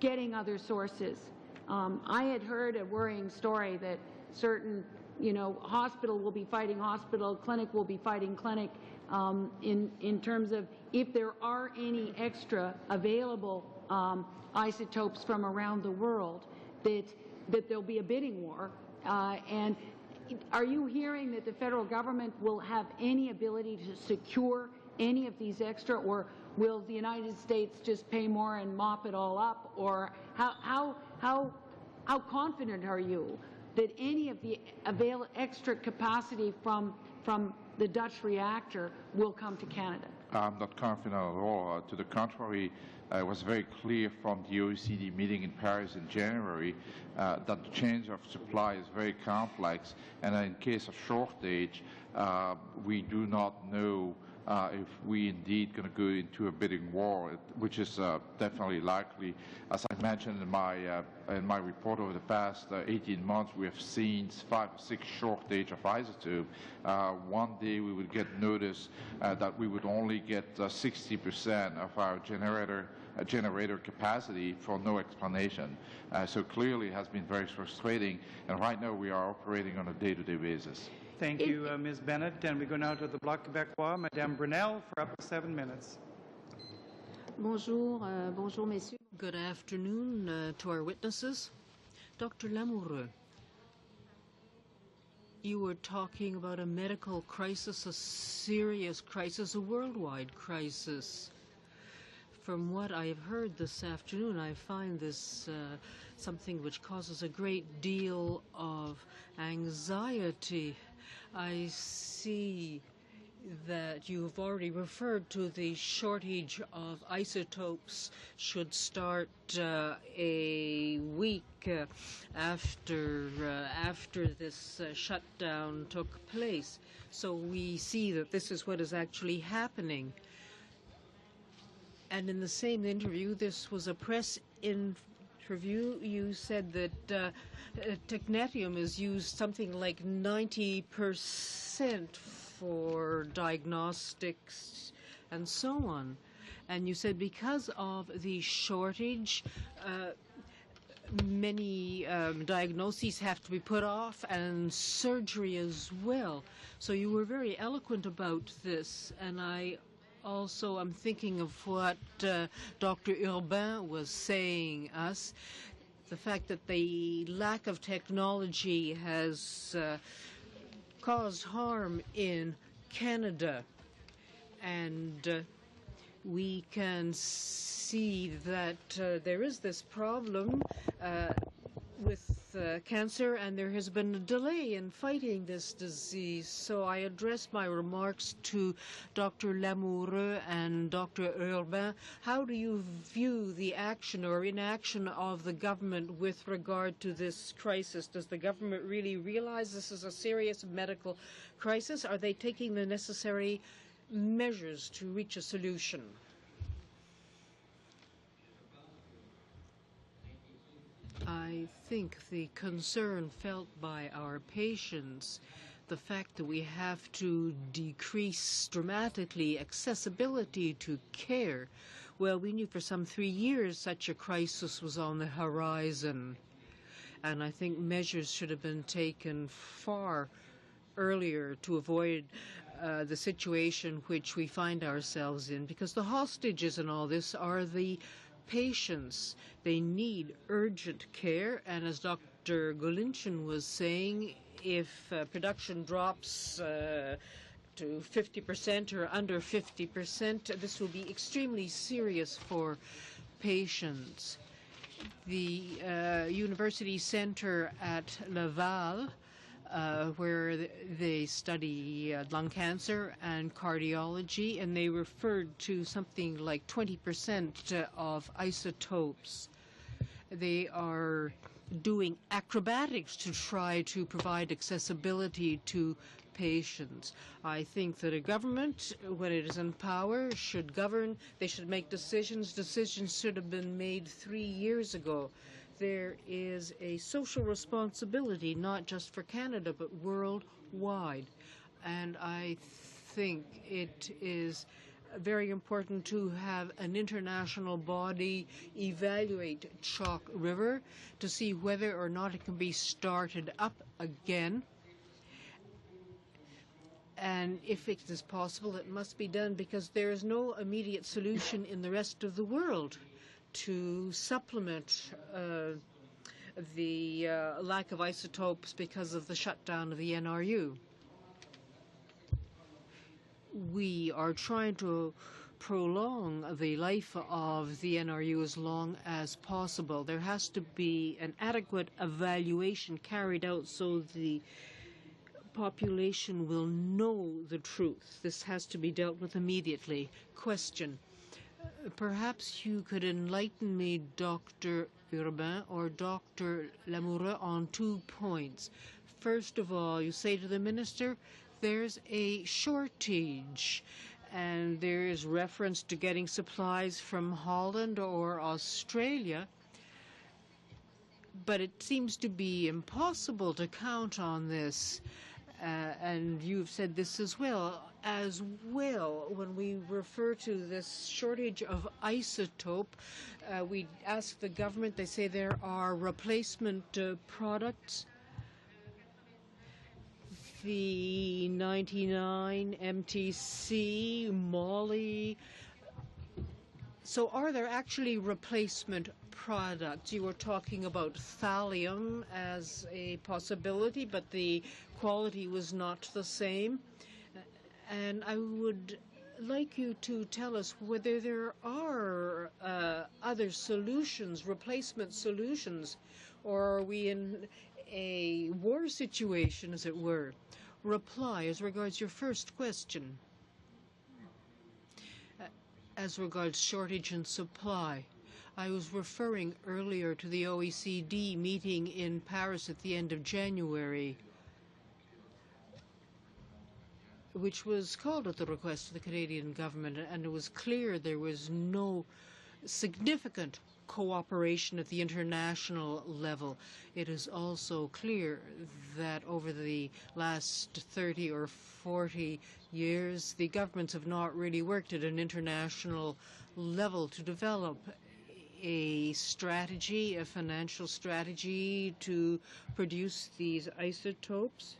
getting other sources, I had heard a worrying story that certain, hospital will be fighting hospital, clinic will be fighting clinic, in terms of if there are any extra available isotopes from around the world, that there'll be a bidding war. And are you hearing that the federal government will have any ability to secure any of these extra, or will the United States just pay more and mop it all up? Or how confident are you that any of the extra capacity from the Dutch reactor will come to Canada? I'm not confident at all. To the contrary, it was very clear from the OECD meeting in Paris in January that the change of supply is very complex, and in case of shortage, we do not know if we indeed going to go into a bidding war, which is definitely likely. As I mentioned in my report, over the past 18 months, we have seen 5 or 6 shortage of isotope. One day we would get notice that we would only get 60% of our generator capacity for no explanation. So clearly it has been very frustrating, and right now we are operating on a day-to-day basis. Thank you, Ms. Bennett. And we go now to the Bloc Québécois, Madame Brunel, for up to 7 minutes. Bonjour, bonjour, messieurs. Good afternoon to our witnesses. Dr. Lamoureux, you were talking about a medical crisis, a serious crisis, a worldwide crisis. From what I've heard this afternoon, I find this something which causes a great deal of anxiety. I see that you have already referred to the shortage of isotopes should start a week after this shutdown took place. So we see that this is what is actually happening. And in the same interview, this was a press interview, you said that technetium is used something like 90% for diagnostics and so on. And you said because of the shortage, many diagnoses have to be put off and surgery as well. So you were very eloquent about this, and I'm thinking of what Dr. Urbain was saying us, the fact that the lack of technology has caused harm in Canada. And we can see that there is this problem with cancer, and there has been a delay in fighting this disease. So I address my remarks to Dr. Lamoureux and Dr. Urbain. How do you view the action or inaction of the government with regard to this crisis? Does the government really realize this is a serious medical crisis? Are they taking the necessary measures to reach a solution? I think the concern felt by our patients, the fact that we have to decrease dramatically accessibility to care. Well, we knew for some 3 years such a crisis was on the horizon, and I think measures should have been taken far earlier to avoid the situation which we find ourselves in, because the hostages in all this are the patients. They need urgent care, and as Dr. Golinchin was saying, if production drops to 50% or under 50%, this will be extremely serious for patients. The University Center at Laval, where they study lung cancer and cardiology, and they referred to something like 20% of isotopes. They are doing acrobatics to try to provide accessibility to patients. I think that a government, when it is in power, should govern. They should make decisions. Decisions should have been made 3 years ago. There is a social responsibility, not just for Canada, but worldwide. And I think it is very important to have an international body evaluate Chalk River to see whether or not it can be started up again. And if it is possible, it must be done, because there is no immediate solution in the rest of the world to supplement the lack of isotopes because of the shutdown of the NRU. We are trying to prolong the life of the NRU as long as possible. There has to be an adequate evaluation carried out so the population will know the truth. This has to be dealt with immediately. Question. Perhaps you could enlighten me, Dr. Urbain or Dr. Lamoureux, on 2 points. First of all, you say to the minister, there's a shortage, and there is reference to getting supplies from Holland or Australia. But it seems to be impossible to count on this. And you've said this as well. When we refer to this shortage of isotope, we ask the government, they say there are replacement products. The 99, MTC, Molly. So are there actually replacement products? You were talking about thallium as a possibility, but the quality was not the same. And I would like you to tell us whether there are other solutions, replacement solutions, or are we in a war situation, as it were? Reply as regards your first question. As regards shortage and supply, I was referring earlier to the OECD meeting in Paris at the end of January, which was called at the request of the Canadian government, and it was clear there was no significant cooperation at the international level. It is also clear that over the last 30 or 40 years, the governments have not really worked at an international level to develop a strategy, a financial strategy to produce these isotopes.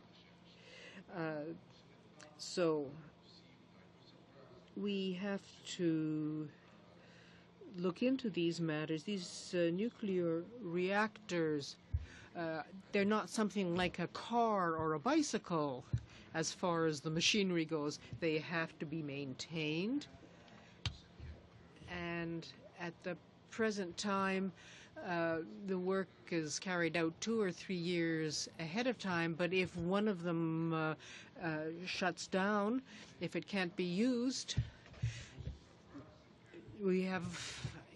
So we have to look into these matters. These nuclear reactors, they're not something like a car or a bicycle as far as the machinery goes. They have to be maintained. And at the present time, the work is carried out 2 or 3 years ahead of time, but if one of them shuts down, if it can't be used, we have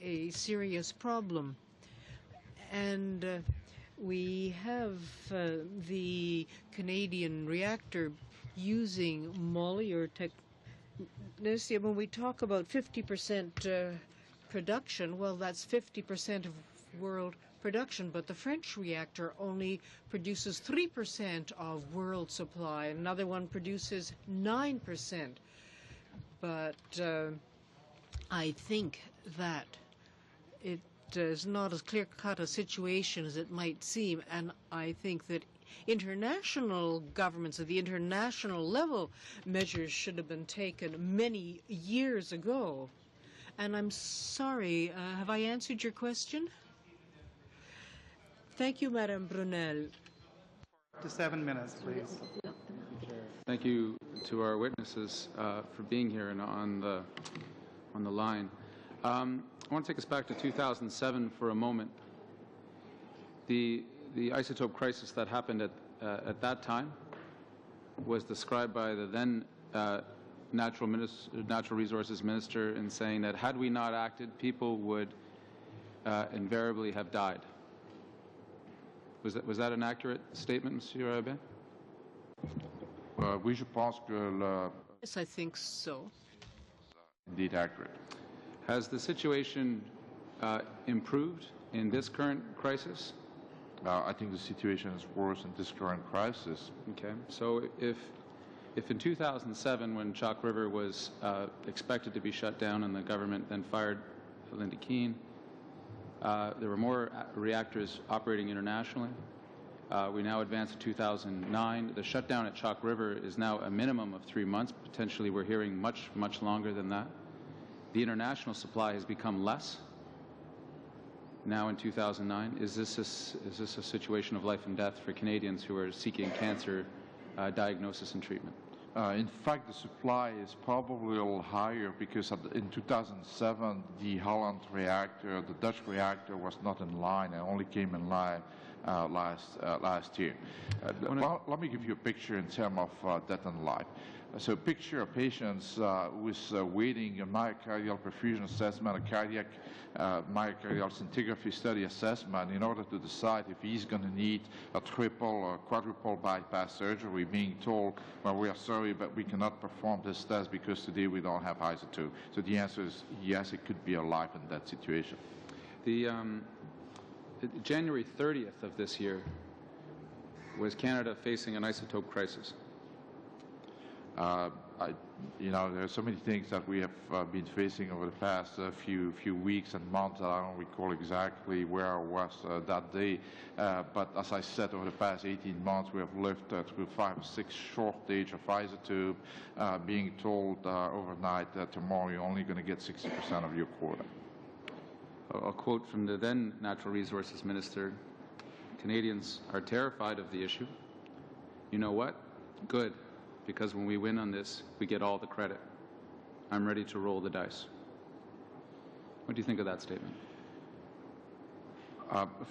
a serious problem. And we have the Canadian reactor using moly or technetium. When we talk about 50% production, well, that's 50% of world production, but the French reactor only produces 3% of world supply. Another one produces 9%. But I think that it is not as clear-cut a situation as it might seem, and I think that international governments at the international level, measures should have been taken many years ago. And I'm sorry, have I answered your question? Thank you, Madame Brunel. To 7 minutes, please. Thank you to our witnesses for being here and on the line. I want to take us back to 2007 for a moment. The isotope crisis that happened at that time was described by the then Natural Resources Minister in saying that had we not acted, people would invariably have died. Was that an accurate statement, Monsieur Abbé? Oui, je pense que Yes, I think so. indeed accurate. Has the situation improved in this current crisis? I think the situation is worse in this current crisis. Okay, so if in 2007, when Chalk River was expected to be shut down and the government then fired Linda Keane, there were more reactors operating internationally. We now advance to 2009. The shutdown at Chalk River is now a minimum of 3 months. Potentially, we're hearing much, much longer than that. The international supply has become less now in 2009. Is this a situation of life and death for Canadians who are seeking cancer diagnosis and treatment? In fact, the supply is probably a little higher because in 2007, the Holland reactor, the Dutch reactor, was not in line and only came in line last year. Let me give you a picture in terms of death and life. So picture a patient who's waiting a myocardial perfusion assessment, a cardiac myocardial scintigraphy study assessment in order to decide if he's going to need a triple or quadruple bypass surgery, being told, well, we are sorry, but we cannot perform this test because today we don't have isotope. So the answer is yes, it could be a life and death situation. The January 30th of this year was Canada facing an isotope crisis. There are so many things that we have been facing over the past few weeks and months that I don't recall exactly where I was that day. But as I said, over the past 18 months, we have lived through 5 or 6 shortage of isotope, being told overnight that tomorrow you're only going to get 60% of your quota. A quote from the then Natural Resources Minister: Canadians are terrified of the issue. You know what? Good. Because when we win on this, we get all the credit. I'm ready to roll the dice. What do you think of that statement?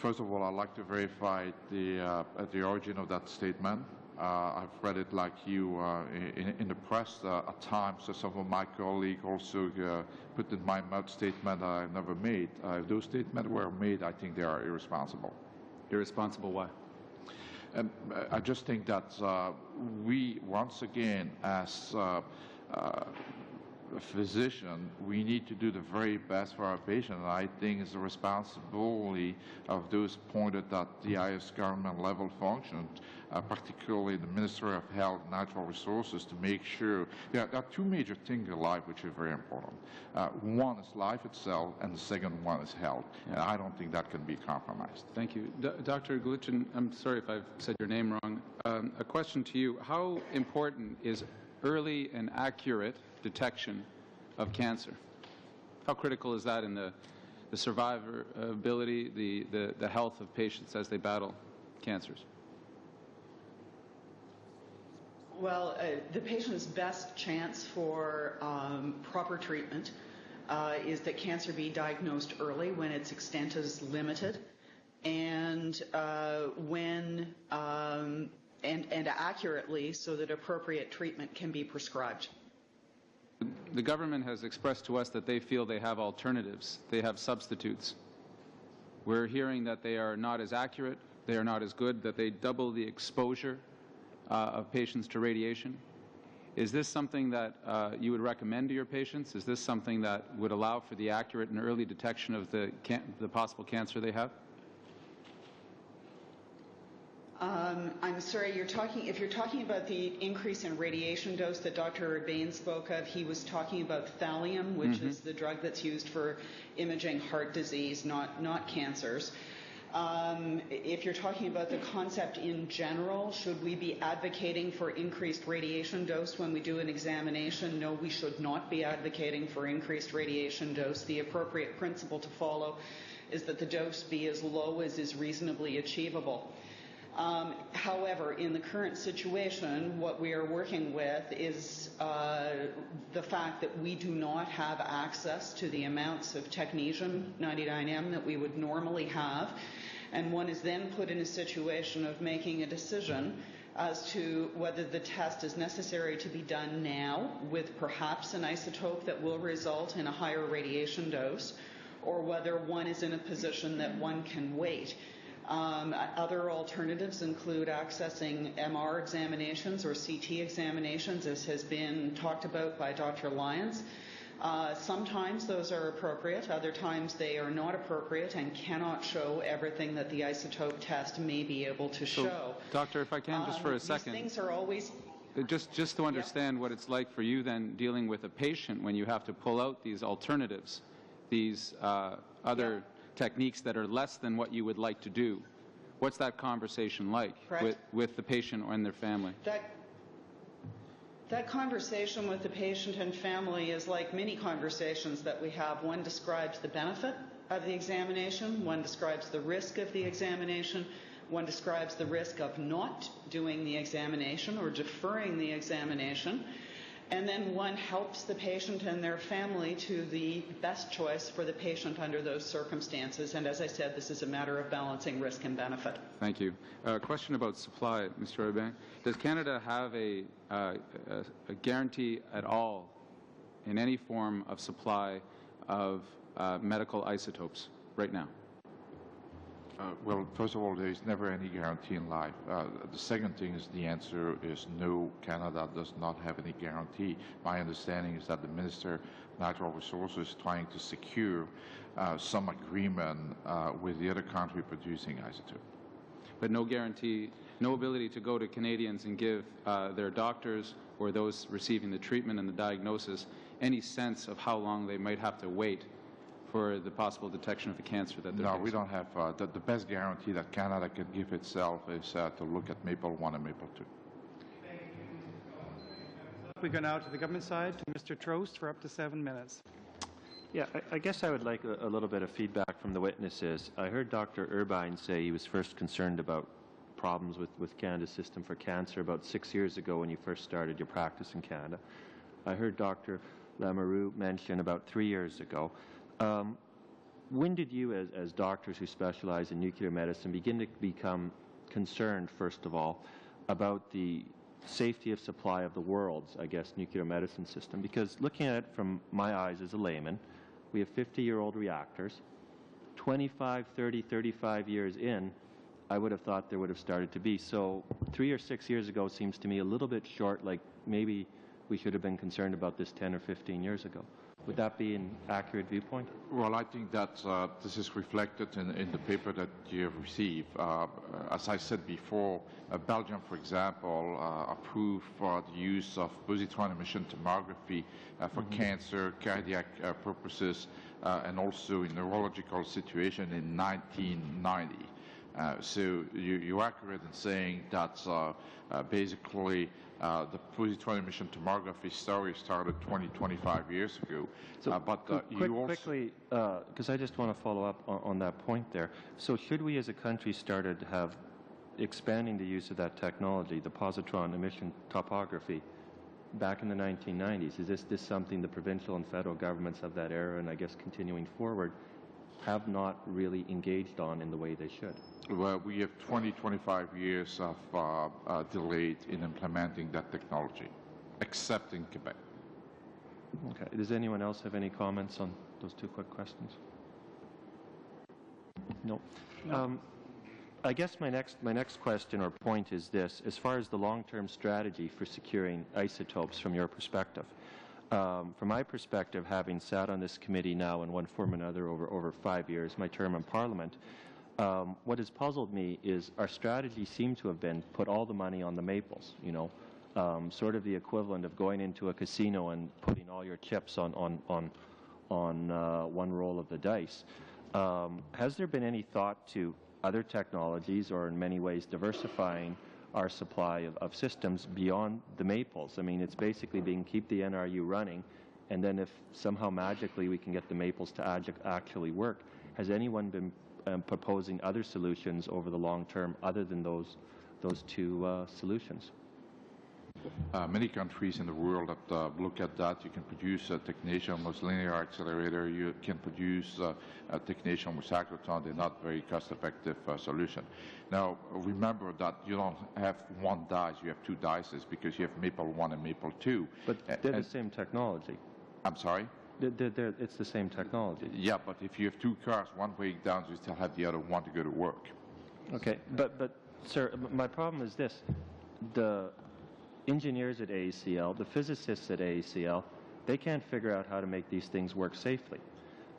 First of all, I'd like to verify the origin of that statement. I've read it like you in the press at times. So some of my colleagues also put in my mouth statement I never made. If those statements were made, I think they are irresponsible. Irresponsible why? I just think that we, once again, as a physician, we need to do the very best for our patient. And I think it's the responsibility of those appointed at the highest government level functions, particularly the Ministry of Health and Natural Resources, to make sure there are 2 major things in life which are very important. One is life itself, and the second one is health. And I don't think that can be compromised. Thank you. Dr. Galuchin, I'm sorry if I've said your name wrong. A question to you. How important is early and accurate detection of cancer? How critical is that in the survivability, the health of patients as they battle cancers? Well, the patient's best chance for proper treatment is that cancer be diagnosed early when its extent is limited, and and accurately, so that appropriate treatment can be prescribed. The government has expressed to us that they feel they have alternatives, they have substitutes. We're hearing that they are not as accurate, they are not as good, that they double the exposure of patients to radiation. Is this something that you would recommend to your patients? Is this something that would allow for the accurate and early detection of the possible cancer they have? I'm sorry, if you're talking about the increase in radiation dose that Dr. Urbane spoke of, he was talking about thallium, which is the drug that's used for imaging heart disease, not cancers. If you're talking about the concept in general, should we be advocating for increased radiation dose when we do an examination? No, we should not be advocating for increased radiation dose. The appropriate principle to follow is that the dose be as low as is reasonably achievable. However, in the current situation, what we are working with is the fact that we do not have access to the amounts of technetium-99m that we would normally have, and one is then put in a situation of making a decision as to whether the test is necessary to be done now with perhaps an isotope that will result in a higher radiation dose, or whether one is in a position that one can wait. Other alternatives include accessing MR examinations or CT examinations, as has been talked about by Dr. Lyons. Sometimes those are appropriate, other times they are not appropriate and cannot show everything that the isotope test may be able to show. Doctor, if I can, just for a second. These things are always... Just to understand what it's like for you then dealing with a patient when you have to pull out these alternatives, these other techniques that are less than what you would like to do. What's that conversation like with the patient and their family? That conversation with the patient and family is like many conversations that we have. One describes the benefit of the examination, one describes the risk of the examination, one describes the risk of not doing the examination or deferring the examination. and then one helps the patient and their family to the best choice for the patient under those circumstances. And as I said, this is a matter of balancing risk and benefit. Thank you. Question about supply, Mr. Urbain. Does Canada have a guarantee at all in any form of supply of medical isotopes right now? Well, first of all, there is never any guarantee in life. The second thing is the answer is no, Canada does not have any guarantee. My understanding is that the Minister of Natural Resources is trying to secure some agreement with the other country producing isotope. But no guarantee, no ability to go to Canadians and give their doctors or those receiving the treatment and the diagnosis any sense of how long they might have to wait for the possible detection of the cancer that they're facing? We don't have the best guarantee that Canada can give itself is to look at Maple 1 and Maple 2. We go now to the government side, to Mr. Trost for up to 7 minutes. Yeah, I guess I would like a little bit of feedback from the witnesses. I heard Dr. Urbain say he was first concerned about problems with Canada's system for cancer about 6 years ago when you first started your practice in Canada. I heard Dr. Lamoureux mention about 3 years ago. When did you, as doctors who specialize in nuclear medicine, begin to become concerned, first of all, about the safety of supply of the world's, I guess, nuclear medicine system? Because looking at it from my eyes as a layman, we have 50-year-old reactors. 25, 30, 35 years in, I would have thought there would have started to be. So 3 or 6 years ago seems to me a little bit short, like maybe we should have been concerned about this 10 or 15 years ago. Would that be an accurate viewpoint? Well, I think that this is reflected in the paper that you have received. As I said before, Belgium, for example, approved for the use of positron emission tomography for cancer, cardiac purposes, and also in neurological situation in 1990. So you're accurate in saying that basically the positron emission tomography story started 25 years ago. So quickly, because I just want to follow up on that point there. So should we as a country started to have expanding the use of that technology, the positron emission topography, back in the 1990s? Is this something the provincial and federal governments of that era, and I guess continuing forward, have not really engaged on in the way they should? Well, we have 25 years of delayed in implementing that technology, except in Quebec. Okay. Does anyone else have any comments on those two quick questions? No. I guess my next question or point is this: as far as the long-term strategy for securing isotopes from your perspective. From my perspective, having sat on this committee now in one form or another over 5 years, my term in Parliament, what has puzzled me is our strategy seemed to have been put all the money on the maples, you know, sort of the equivalent of going into a casino and putting all your chips on one roll of the dice. Has there been any thought to other technologies or in many ways diversifying our supply of systems beyond the maples? I mean, it's basically being keep the NRU running, and then if somehow magically we can get the maples to actually work. Has anyone been proposing other solutions over the long term other than those two solutions? Many countries in the world that look at that. You can produce a technetium with linear accelerator. You can produce a technetium with cyclotron. They're not very cost-effective solution. Now, remember that you don't have one dice. You have two dices because you have Maple 1 and Maple 2. But they're the same technology. I'm sorry? It's the same technology. Yeah, but if you have two cars, one way down, you still have the other one to go to work. Okay, but sir, my problem is this. The engineers at AECL, the physicists at AECL, they can't figure out how to make these things work safely.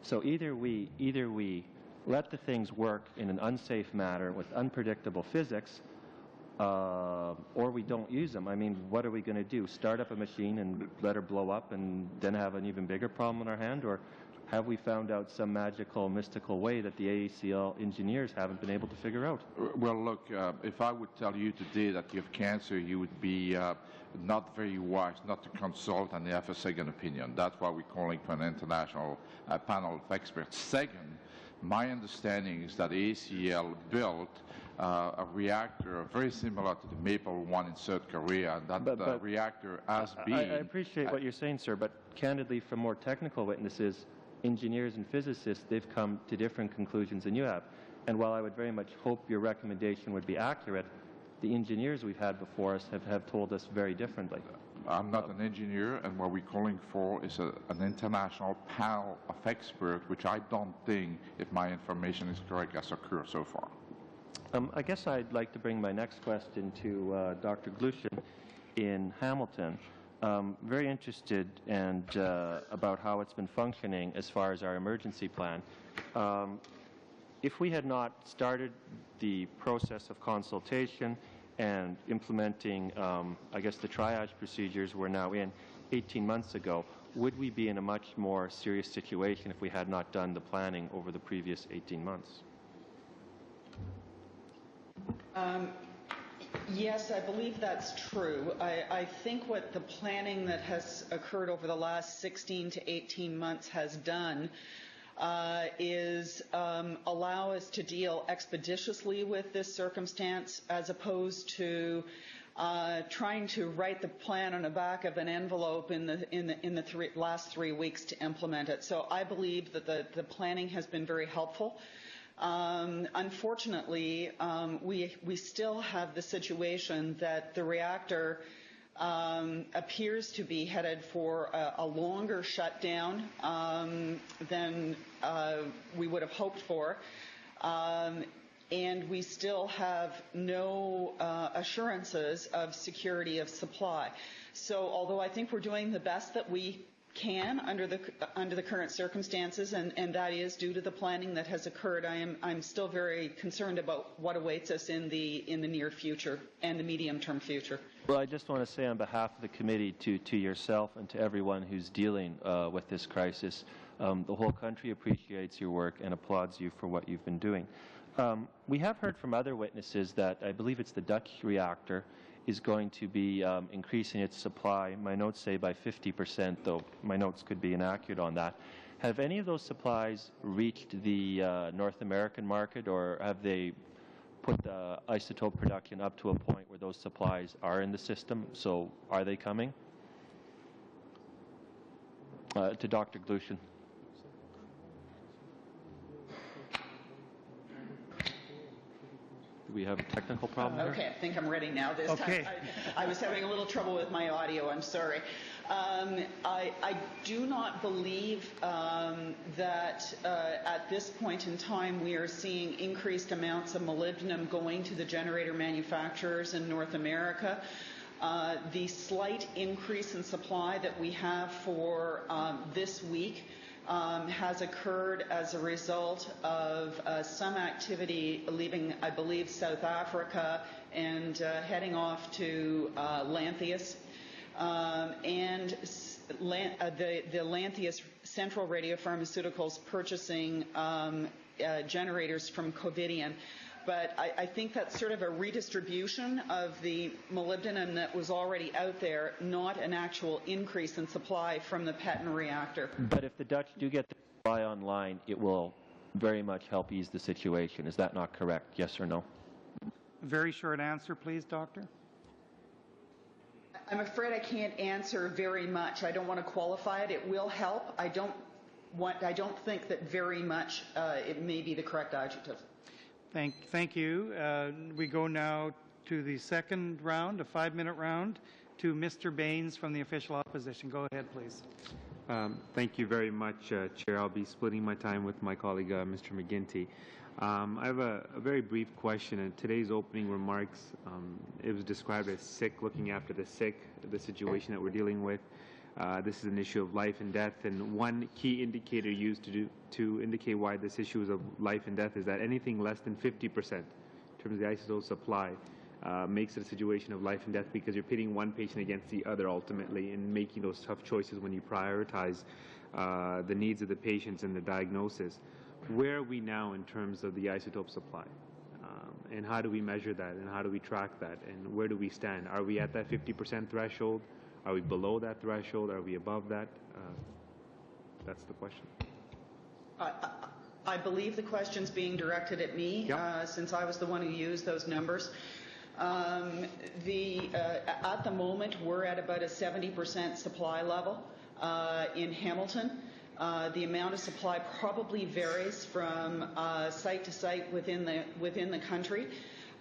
So either we let the things work in an unsafe manner with unpredictable physics, or we don't use them. I mean, what are we going to do? Start up a machine and let her blow up and then have an even bigger problem in our hand? Or have we found out some magical, mystical way that the AECL engineers haven't been able to figure out? Well, look, if I would tell you today that you have cancer, you would be not very wise not to consult and have a second opinion. That's why we're calling for an international panel of experts. Second, my understanding is that AECL built a reactor very similar to the Maple one in South Korea. That reactor has been... I appreciate what you're saying, sir, but candidly, from more technical witnesses, engineers and physicists, they've come to different conclusions than you have. And while I would very much hope your recommendation would be accurate, the engineers we've had before us have told us very differently. I'm not an engineer, and what we're calling for is an international panel of experts, which I don't think, if my information is correct, has occurred so far. I guess I'd like to bring my next question to Dr. Glushin in Hamilton. Very interested and about how it's been functioning as far as our emergency plan. If we had not started the process of consultation and implementing, I guess, the triage procedures we're now in 18 months ago, would we be in a much more serious situation if we had not done the planning over the previous 18 months? Yes, I believe that's true. I think what the planning that has occurred over the last 16 to 18 months has done is allow us to deal expeditiously with this circumstance, as opposed to trying to write the plan on the back of an envelope in the last 3 weeks to implement it. So I believe that the planning has been very helpful. Unfortunately, we still have the situation that the reactor appears to be headed for a longer shutdown than we would have hoped for. And we still have no assurances of security of supply. So although I think we're doing the best that we can under the current circumstances, and that is due to the planning that has occurred, I'm still very concerned about what awaits us in the near future and the medium-term future. Well, I just want to say on behalf of the committee to yourself and to everyone who's dealing with this crisis, the whole country appreciates your work and applauds you for what you've been doing. We have heard from other witnesses that I believe it's the Dutch reactor is going to be increasing its supply, my notes say by 50%, though my notes could be inaccurate on that. Have any of those supplies reached the North American market, or have they put the isotope production up to a point where those supplies are in the system? So are they coming? To Dr. Glushin. We have a technical problem here? Okay, I think I'm ready now this time. I was having a little trouble with my audio, I'm sorry. I do not believe that at this point in time we are seeing increased amounts of molybdenum going to the generator manufacturers in North America. The slight increase in supply that we have for this week has occurred as a result of some activity leaving, I believe, South Africa and heading off to Lantheus. And the Lantheus Central Radiopharmaceuticals purchasing generators from Covidian. But I think that's sort of a redistribution of the molybdenum that was already out there, not an actual increase in supply from the Petten reactor. But if the Dutch do get the supply online, it will very much help ease the situation. Is that not correct? Yes or no? Very short answer, please, Doctor. I'm afraid I can't answer very much. I don't want to qualify it. It will help. I don't think that very much it may be the correct adjective. Thank you. We go now to the second round, a 5-minute round, to Mr. Baines from the official opposition. Go ahead, please. Thank you very much, Chair. I'll be splitting my time with my colleague, Mr. McGuinty. I have a very brief question. In today's opening remarks, it was described as sick, looking after the sick, the situation that we're dealing with. This is an issue of life and death, and one key indicator used to indicate why this issue is of life and death is that anything less than 50% in terms of the isotope supply makes it a situation of life and death, because you're pitting one patient against the other ultimately and making those tough choices when you prioritize the needs of the patients and the diagnosis. Where are we now in terms of the isotope supply? And how do we measure that, and how do we track that, and where do we stand? Are we at that 50% threshold? Are we below that threshold? Are we above that? That's the question. I believe the question's being directed at me, since I was the one who used those numbers. At the moment, we're at about a 70% supply level in Hamilton. The amount of supply probably varies from site to site within the country.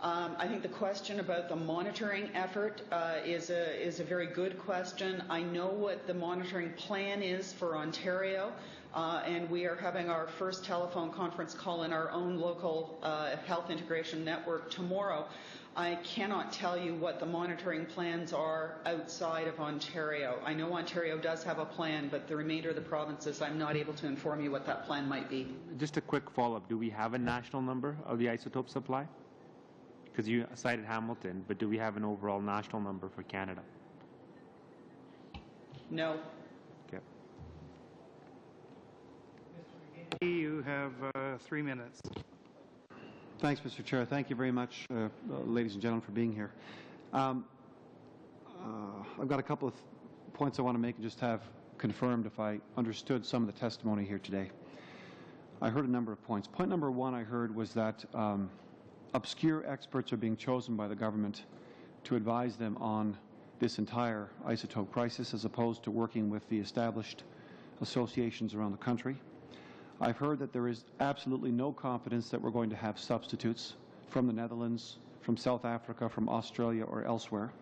I think the question about the monitoring effort is a very good question. I know what the monitoring plan is for Ontario, and we are having our first telephone conference call in our own local health integration network tomorrow. I cannot tell you what the monitoring plans are outside of Ontario. I know Ontario does have a plan, but the remainder of the provinces, I'm not able to inform you what that plan might be. Just a quick follow-up. Do we have a national number of the isotope supply? Because you cited Hamilton, but do we have an overall national number for Canada? No. Okay. Mr. McGinty, you have 3 minutes. Thanks, Mr. Chair. Thank you very much, ladies and gentlemen, for being here. I've got a couple of points I want to make and just have confirmed if I understood some of the testimony here today. I heard a number of points. Point number one I heard was that obscure experts are being chosen by the government to advise them on this entire isotope crisis as opposed to working with the established associations around the country. I've heard that there is absolutely no confidence that we're going to have substitutes from the Netherlands, from South Africa, from Australia or elsewhere.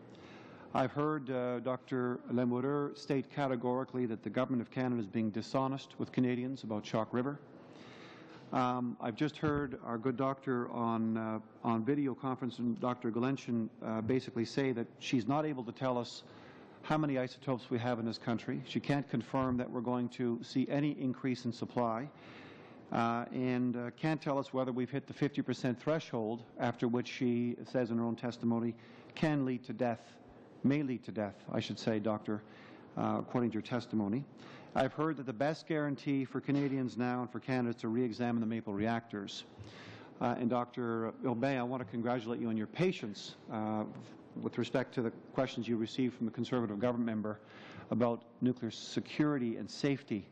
I've heard Dr. Lemoureux state categorically that the Government of Canada is being dishonest with Canadians about Chalk River. I've just heard our good doctor on video conference, and Dr. Glenchen basically say that she's not able to tell us how many isotopes we have in this country. She can't confirm that we're going to see any increase in supply, and can't tell us whether we've hit the 50% threshold, after which she says in her own testimony can lead to death, may lead to death, I should say, doctor, according to your testimony. I've heard that the best guarantee for Canadians now and for Canada is to re-examine the Maple reactors. And Dr. Aubin, I want to congratulate you on your patience with respect to the questions you received from the Conservative government member about nuclear security and safety.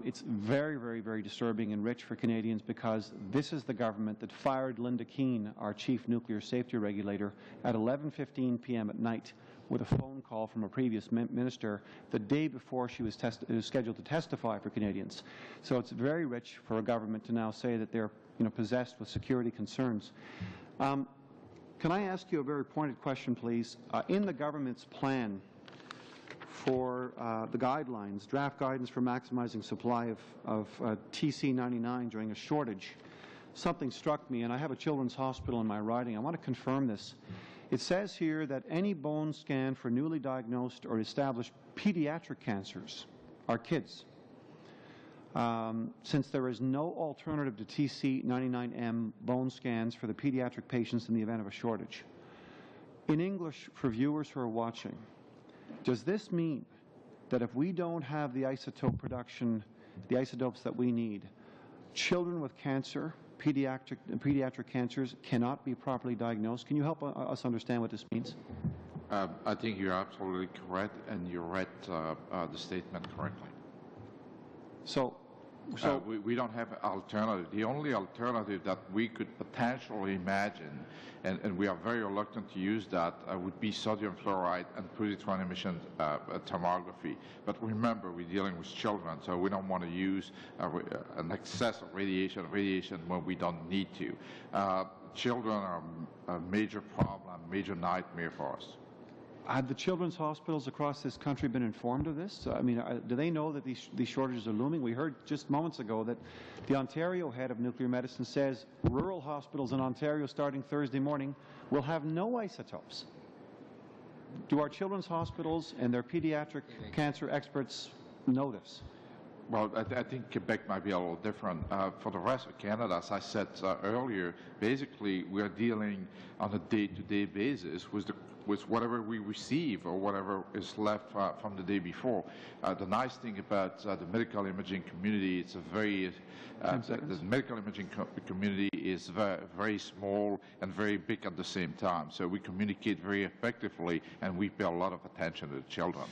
It's very, very, very disturbing and rich for Canadians because this is the government that fired Linda Keane, our chief nuclear safety regulator, at 11:15 p.m. at night with a phone call from a previous minister the day before she was scheduled to testify for Canadians. So it's very rich for a government to now say that they're possessed with security concerns. Can I ask you a very pointed question, please? In the government's plan for the guidelines, draft guidance for maximizing supply of TC-99 during a shortage, something struck me, and I have a children's hospital in my riding. I want to confirm this. It says here that any bone scan for newly diagnosed or established pediatric cancers are kids, since there is no alternative to TC-99M bone scans for the pediatric patients in the event of a shortage. In English, for viewers who are watching, does this mean that if we don't have the isotope production, the isotopes that we need, children with cancer, pediatric cancers cannot be properly diagnosed? Can you help us understand what this means? I think you're absolutely correct, and you read the statement correctly. So we don't have an alternative. The only alternative that we could potentially imagine, and we are very reluctant to use that, would be sodium fluoride and positron emission tomography. But remember, we're dealing with children, so we don't want to use an excess of radiation when we don't need to. Children are a major problem, major nightmare for us. Have the children's hospitals across this country been informed of this? I mean, do they know that these shortages are looming? We heard just moments ago that the Ontario head of nuclear medicine says rural hospitals in Ontario starting Thursday morning will have no isotopes. Do our children's hospitals and their pediatric cancer experts know this? Well, I think Quebec might be a little different. For the rest of Canada, as I said earlier, basically we're dealing on a day-to-day basis with whatever we receive or whatever is left from the day before. The nice thing about the medical imaging community, it's a very the medical imaging community is very, very small and very big at the same time. So we communicate very effectively, and we pay a lot of attention to the children.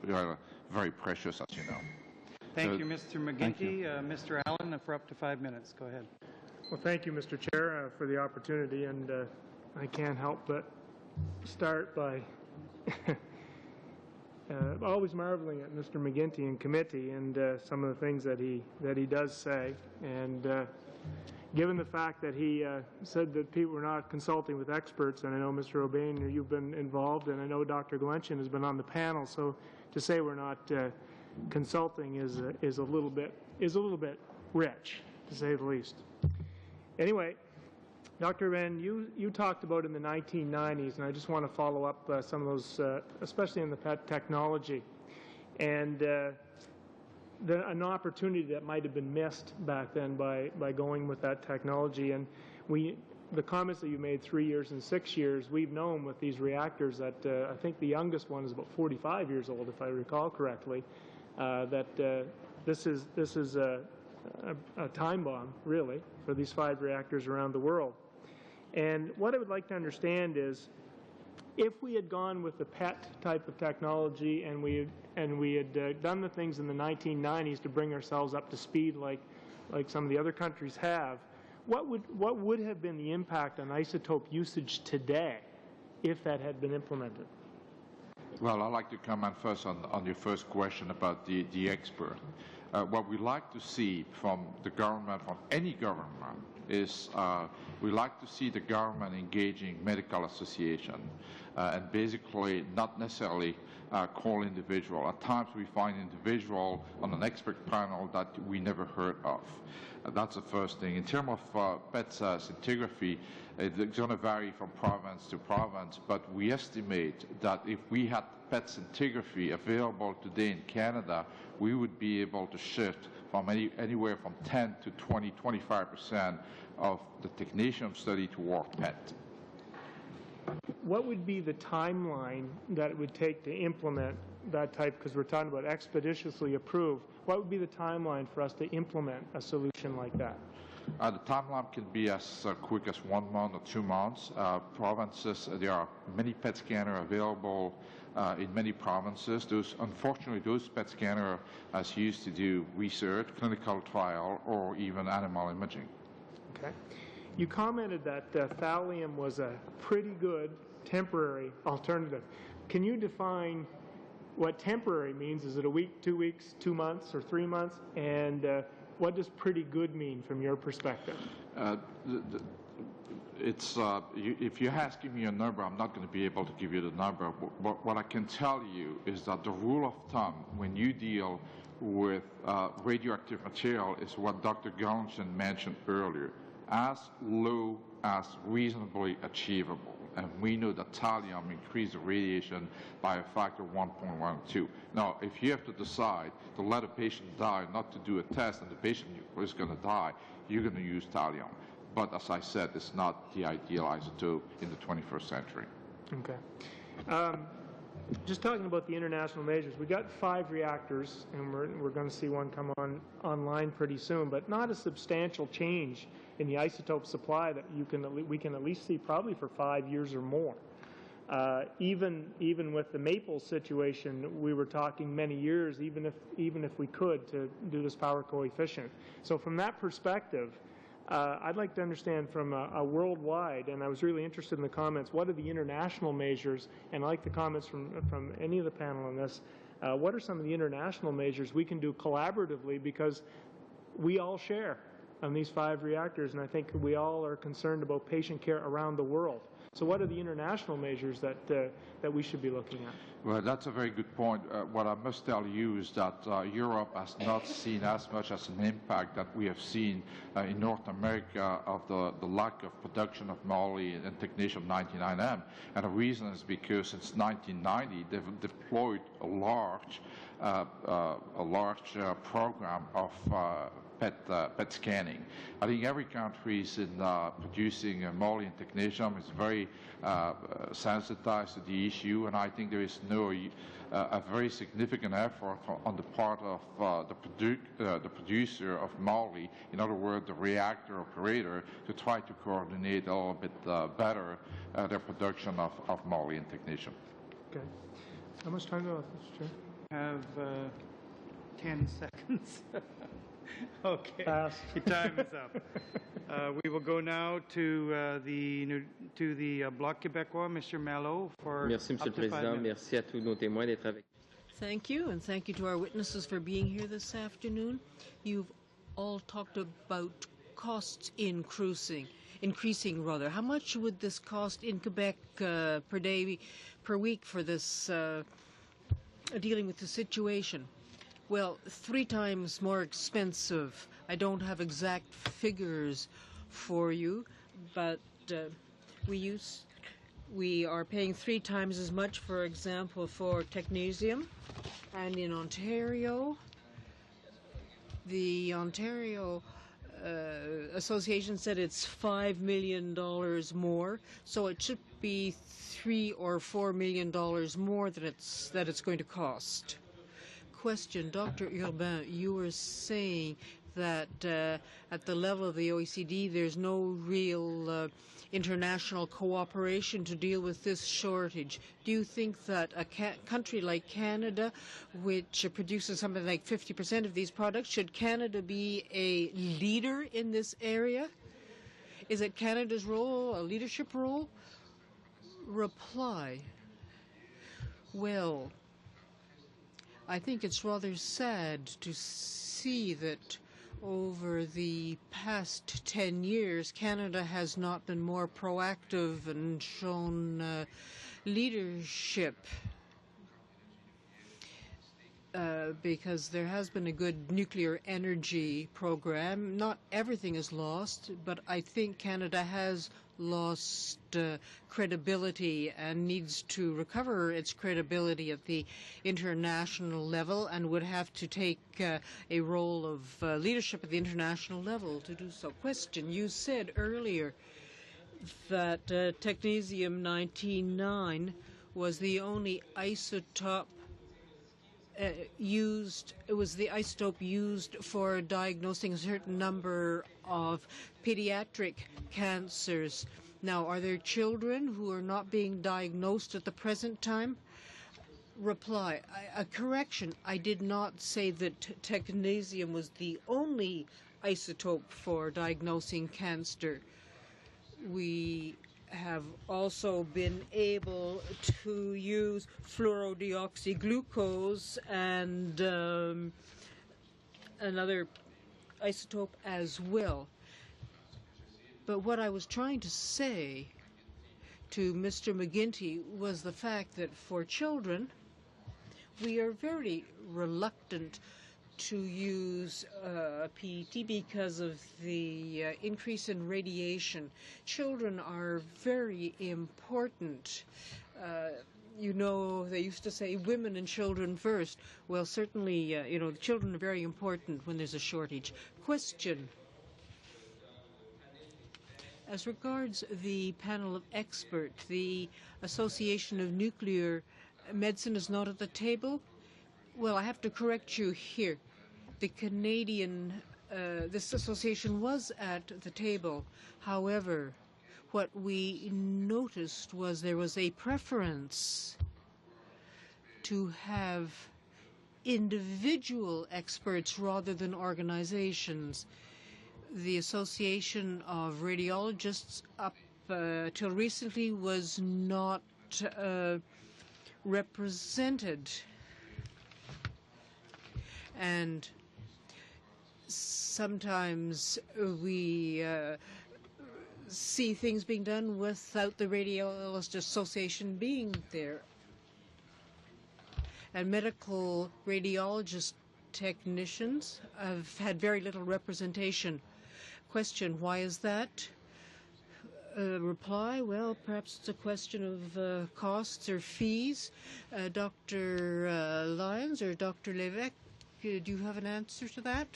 They are very precious, as you know. Thank you, Mr. McGinty. Mr. Allen, for up to 5 minutes. Go ahead. Well, thank you, Mr. Chair, for the opportunity, and I can't help but start by always marveling at Mr. McGinty in committee and some of the things that he does say. And given the fact that he said that people were not consulting with experts, and I know Mr. O'Bain, you've been involved, and I know Dr. Glenchen has been on the panel, so to say we're not consulting is a little bit rich, to say the least. Anyway, Dr. Ren, you talked about in the 1990s, and I just want to follow up some of those, especially in the PET technology, and an opportunity that might have been missed back then by going with that technology. And the comments that you made, 3 years and 6 years, we've known with these reactors that I think the youngest one is about 45 years old, if I recall correctly, that this is a time bomb, really, for these 5 reactors around the world. And what I would like to understand is, if we had gone with the PET type of technology and we had done the things in the 1990s to bring ourselves up to speed like some of the other countries have, what would have been the impact on isotope usage today if that had been implemented? Well, I'd like to comment first on your first question about the expert. What we like to see from the government, from any government, is we like to see the government engaging medical association and basically not necessarily call individual. At times we find individual on an expert panel that we never heard of. That's the first thing. In terms of PET scintigraphy, it's going to vary from province to province, but we estimate that if we had PET scintigraphy available today in Canada, we would be able to shift from anywhere from 10 to 20, 25% of the technetium study toward PET. What would be the timeline that it would take to implement that type, because we're talking about expeditiously approved, what would be the timeline for us to implement a solution like that? The timeline can be as quick as 1 month or 2 months. Provinces, there are many PET scanners available in many provinces. Unfortunately, those PET scanners are used to do research, clinical trial, or even animal imaging. Okay. You commented that thallium was a pretty good temporary alternative. Can you define what temporary means? Is it a week, 2 weeks, 2 months, or 3 months? And what does pretty good mean from your perspective? If you're asking me a number, I'm not going to be able to give you the number. What I can tell you is that the rule of thumb when you deal with radioactive material is what Dr. Glenchen mentioned earlier, as low as reasonably achievable. And we know that thallium increases radiation by a factor of 1.12. Now, if you have to decide to let a patient die, not to do a test, and the patient is going to die, you're going to use thallium. But as I said, it's not the ideal isotope in the 21st century. Okay. Just talking about the international measures, we got 5 reactors, and we're going to see one come online pretty soon, but not a substantial change in the isotope supply that we can at least see probably for 5 years or more. Even with the Maple situation, we were talking many years, even if we could, to do this power coefficient. So from that perspective, I'd like to understand from a worldwide, and I was really interested in the comments, what are the international measures, and I like the comments from any of the panel on this, what are some of the international measures we can do collaboratively, because we all share on these 5 reactors, and I think we all are concerned about patient care around the world. So what are the international measures that we should be looking at? Well, that's a very good point. What I must tell you is that Europe has not seen as much as an impact that we have seen in North America of the lack of production of moly and technetium 99M. And the reason is because since 1990, they've deployed a large program of PET scanning. I think every country is in producing moly and technetium is very sensitized to the issue, and I think there is a very significant effort on the part of the producer of moly, in other words, the reactor operator, to try to coordinate a little bit better their production of moly and technetium. Okay. How much time do I have, Mr. Chair? Have 10 seconds. Okay. Pass. Your time is up. We will go now to the Bloc Québécois, Mr. Mello, for Merci, Monsieur up le to 5 Président. minutes. Merci à tous nos témoins d'être avec nous. Thank you, and thank you to our witnesses for being here this afternoon. You've all talked about costs increasing. How much would this cost in Quebec per week for this dealing with the situation? Well, 3 times more expensive. I don't have exact figures for you, but we are paying 3 times as much, for example, for technesium. And in Ontario, the Ontario Association said it's $5 million more, so it should be $3 or $4 million more that it's going to cost. Question, Dr. Urbain, you were saying that at the level of the OECD, there's no real international cooperation to deal with this shortage. Do you think that a country like Canada, which produces something like 50% of these products, should Canada be a leader in this area? Is it Canada's role, a leadership role? Reply. Well, I think it's rather sad to see that over the past 10 years, Canada has not been more proactive and shown leadership because there has been a good nuclear energy program. Not everything is lost, but I think Canada has lost credibility and needs to recover its credibility at the international level and would have to take a role of leadership at the international level to do so. Question, you said earlier that technetium-99 was the only isotope used for diagnosing a certain number of pediatric cancers. Now, are there children who are not being diagnosed at the present time? Reply. A correction. I did not say that technetium was the only isotope for diagnosing cancer. We have also been able to use fluorodeoxyglucose and another isotope as well. But what I was trying to say to Mr. McGuinty was the fact that for children, we are very reluctant to use PET because of the increase in radiation. Children are very important. You know, they used to say women and children first. Well, certainly, you know, the children are very important when there's a shortage. Question. As regards the panel of experts, the Association of Nuclear Medicine is not at the table? Well, I have to correct you here. The Canadian, this association was at the table. However, what we noticed was there was a preference to have individual experts rather than organizations. The Association of Radiologists up till recently was not represented. And sometimes we see things being done without the Radiologist Association being there. And medical radiologist technicians have had very little representation. Question, why is that? Reply, well, perhaps it's a question of costs or fees. Dr. Lyons or Dr. Lévesque, do you have an answer to that?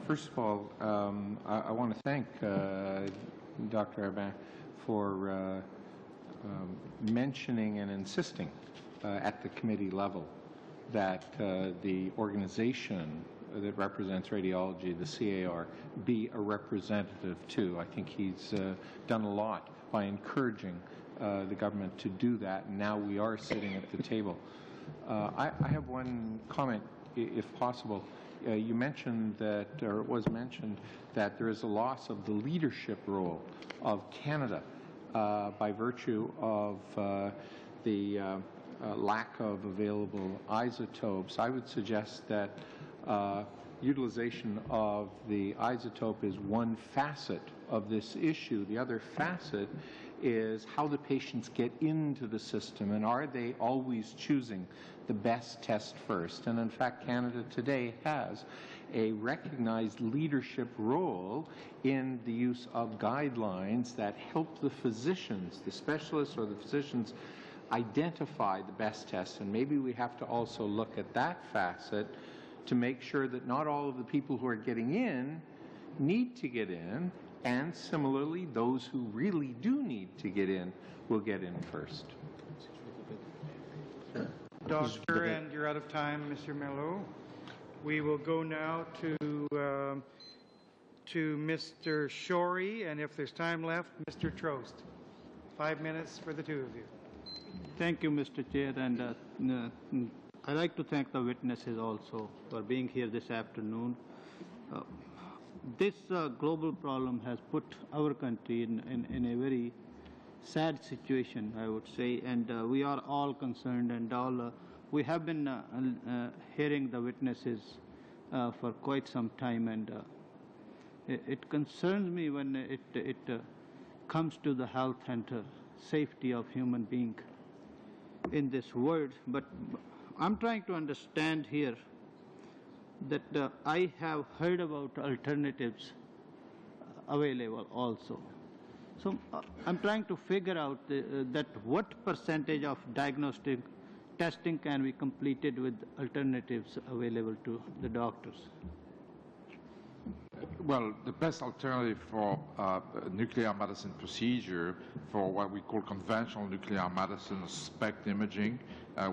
First of all, I want to thank Dr. Urbain for mentioning and insisting at the committee level that the organization that represents radiology, the CAR, be a representative too. I think he's done a lot by encouraging the government to do that, and now we are sitting at the table. I have one comment, if possible. You mentioned that, or it was mentioned, that there is a loss of the leadership role of Canada by virtue of the lack of available isotopes. I would suggest that utilization of the isotope is one facet of this issue. The other facet is how the patients get into the system, and are they always choosing the best test first? And in fact, Canada today has a recognized leadership role in the use of guidelines that help the physicians, the specialists or the physicians, identify the best tests. And maybe we have to also look at that facet to make sure that not all of the people who are getting in need to get in, and similarly, those who really do need to get in will get in first. Doctor, and you're out of time, Mr. Mello. We will go now to Mr. Shorey, and if there's time left, Mr. Trost. 5 minutes for the two of you. Thank you, Mr. Chair, and I'd like to thank the witnesses also for being here this afternoon. This global problem has put our country in a very sad situation, I would say, and we are all concerned, and all we have been hearing the witnesses for quite some time, and it concerns me when it comes to the health and safety of human being in this world. But I'm trying to understand here that I have heard about alternatives available also. So I'm trying to figure out that what percentage of diagnostic testing can be completed with alternatives available to the doctors. Well, the best alternative for nuclear medicine procedure for what we call conventional nuclear medicine, SPECT imaging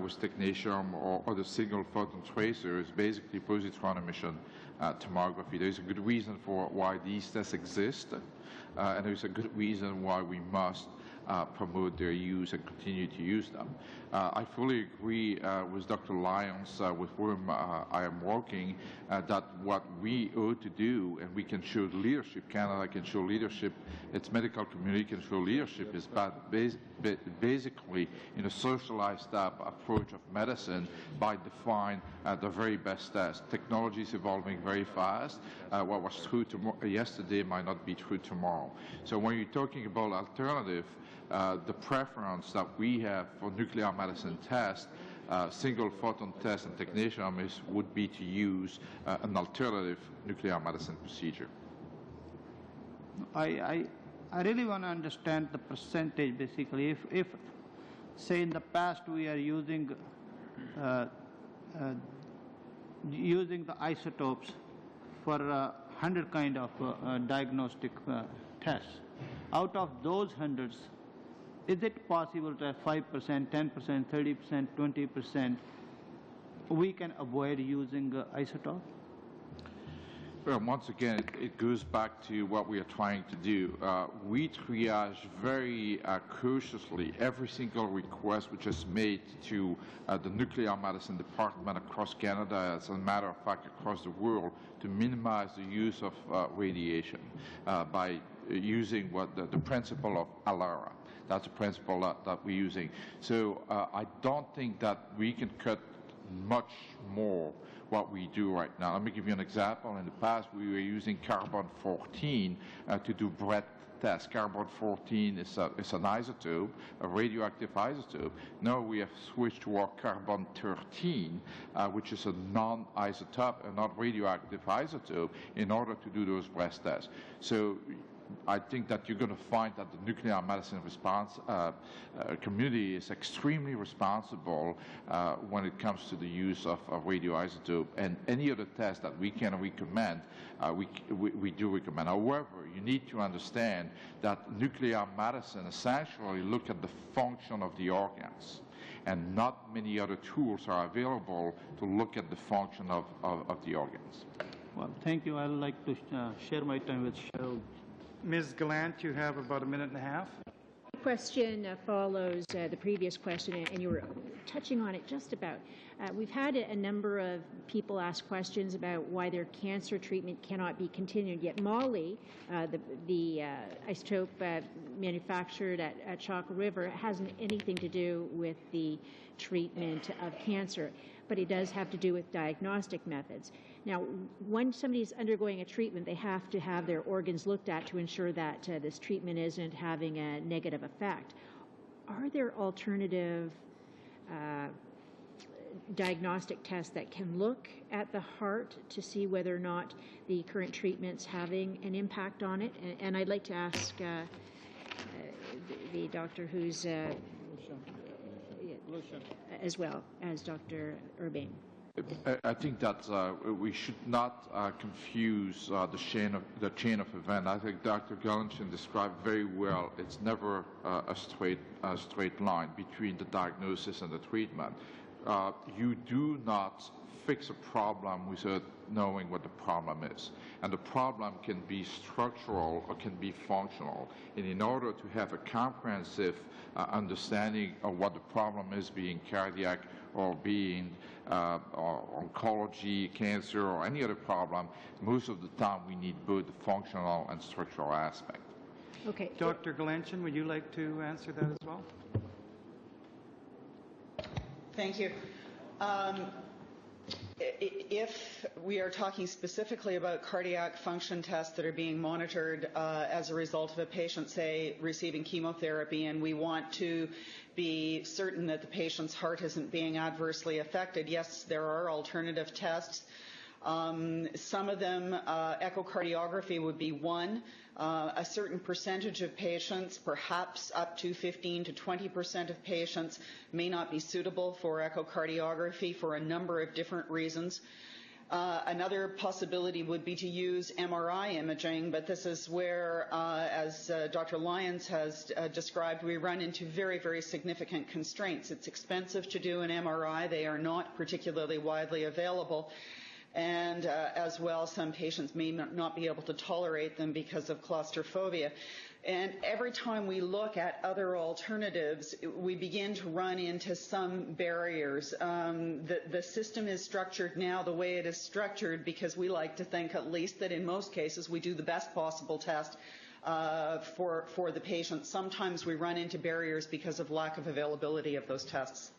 with technetium or other single photon tracer, is basically positron emission tomography. There's a good reason for why these tests exist, and there's a good reason why we must promote their use and continue to use them. I fully agree with Dr. Lyons, with whom I am working, that what we ought to do, and we can show leadership, Canada can show leadership, its medical community can show leadership, is basically in a socialized approach of medicine by defining the very best test. Technology is evolving very fast. What was true yesterday might not be true tomorrow. So when you're talking about alternative, the preference that we have for nuclear medicine tests, single photon test and technetium, would be to use an alternative nuclear medicine procedure. I really want to understand the percentage basically. If say in the past we are using the isotopes for 100 kind of diagnostic tests, out of those hundreds, is it possible that 5%, 10%, 30%, 20% we can avoid using isotope? Well, once again, it goes back to what we are trying to do. We triage very cautiously every single request which is made to the nuclear medicine department across Canada, as a matter of fact across the world, to minimize the use of radiation by using what the principle of ALARA. That's the principle that we're using. So I don't think that we can cut much more what we do right now. Let me give you an example. In the past, we were using carbon-14 to do breath tests. Carbon-14 is an isotope, a radioactive isotope. Now we have switched to our carbon-13, which is a non-isotope, a not radioactive isotope, in order to do those breath tests. So I think that you're going to find that the nuclear medicine response community is extremely responsible when it comes to the use of radioisotope, and any other test that we can recommend, we do recommend. However, you need to understand that nuclear medicine essentially look at the function of the organs, and not many other tools are available to look at the function of the organs. Well, thank you. I'd like to share my time with Cheryl. Ms. Gallant, you have about a minute and a half. question follows the previous question, and you were touching on it just about. We've had a number of people ask questions about why their cancer treatment cannot be continued, yet moly, the isotope manufactured at Chalk River, hasn't anything to do with the treatment of cancer, but it does have to do with diagnostic methods. Now, when somebody's undergoing a treatment, they have to have their organs looked at to ensure that this treatment isn't having a negative effect. Are there alternative diagnostic tests that can look at the heart to see whether or not the current treatment's having an impact on it? And I'd like to ask the doctor who's as well as Dr. Urbain. I think that we should not confuse the chain of event. I think Dr. Gallanchin described very well. It's never a straight line between the diagnosis and the treatment. You do not fix a problem without knowing what the problem is. And the problem can be structural or can be functional. And in order to have a comprehensive understanding of what the problem is, being cardiac or being or oncology, cancer, or any other problem, most of the time we need both the functional and structural aspect. Okay. Dr. Gallanchin, would you like to answer that as well? Thank you. If we are talking specifically about cardiac function tests that are being monitored as a result of a patient, say, receiving chemotherapy, and we want to be certain that the patient's heart isn't being adversely affected, yes, there are alternative tests. Some of them, echocardiography would be one. A certain percentage of patients, perhaps up to 15 to 20% of patients, may not be suitable for echocardiography for a number of different reasons. Another possibility would be to use MRI imaging, but this is where, as Dr. Lyons has described, we run into very, very significant constraints. It's expensive to do an MRI. They are not particularly widely available. And as well, some patients may not be able to tolerate them because of claustrophobia. And every time we look at other alternatives, we begin to run into some barriers. The system is structured now the way it is structured because we like to think, at least, that in most cases we do the best possible test for the patient. Sometimes we run into barriers because of lack of availability of those tests.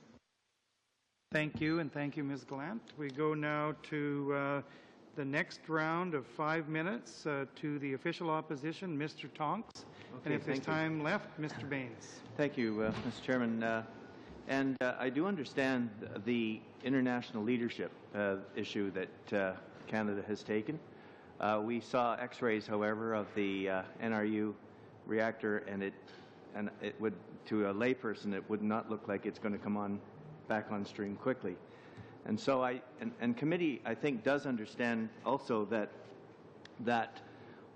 Thank you, and thank you, Ms. Gallant. We go now to the next round of 5 minutes to the official opposition, Mr. Tonks. Okay, and if there's time left, Mr. Baines. Thank you, Mr. Chairman. I do understand the international leadership issue that Canada has taken. We saw X-rays, however, of the NRU reactor, and it would, to a layperson, it would not look like it's going to come on back on stream quickly. And so committee, I think, does understand also that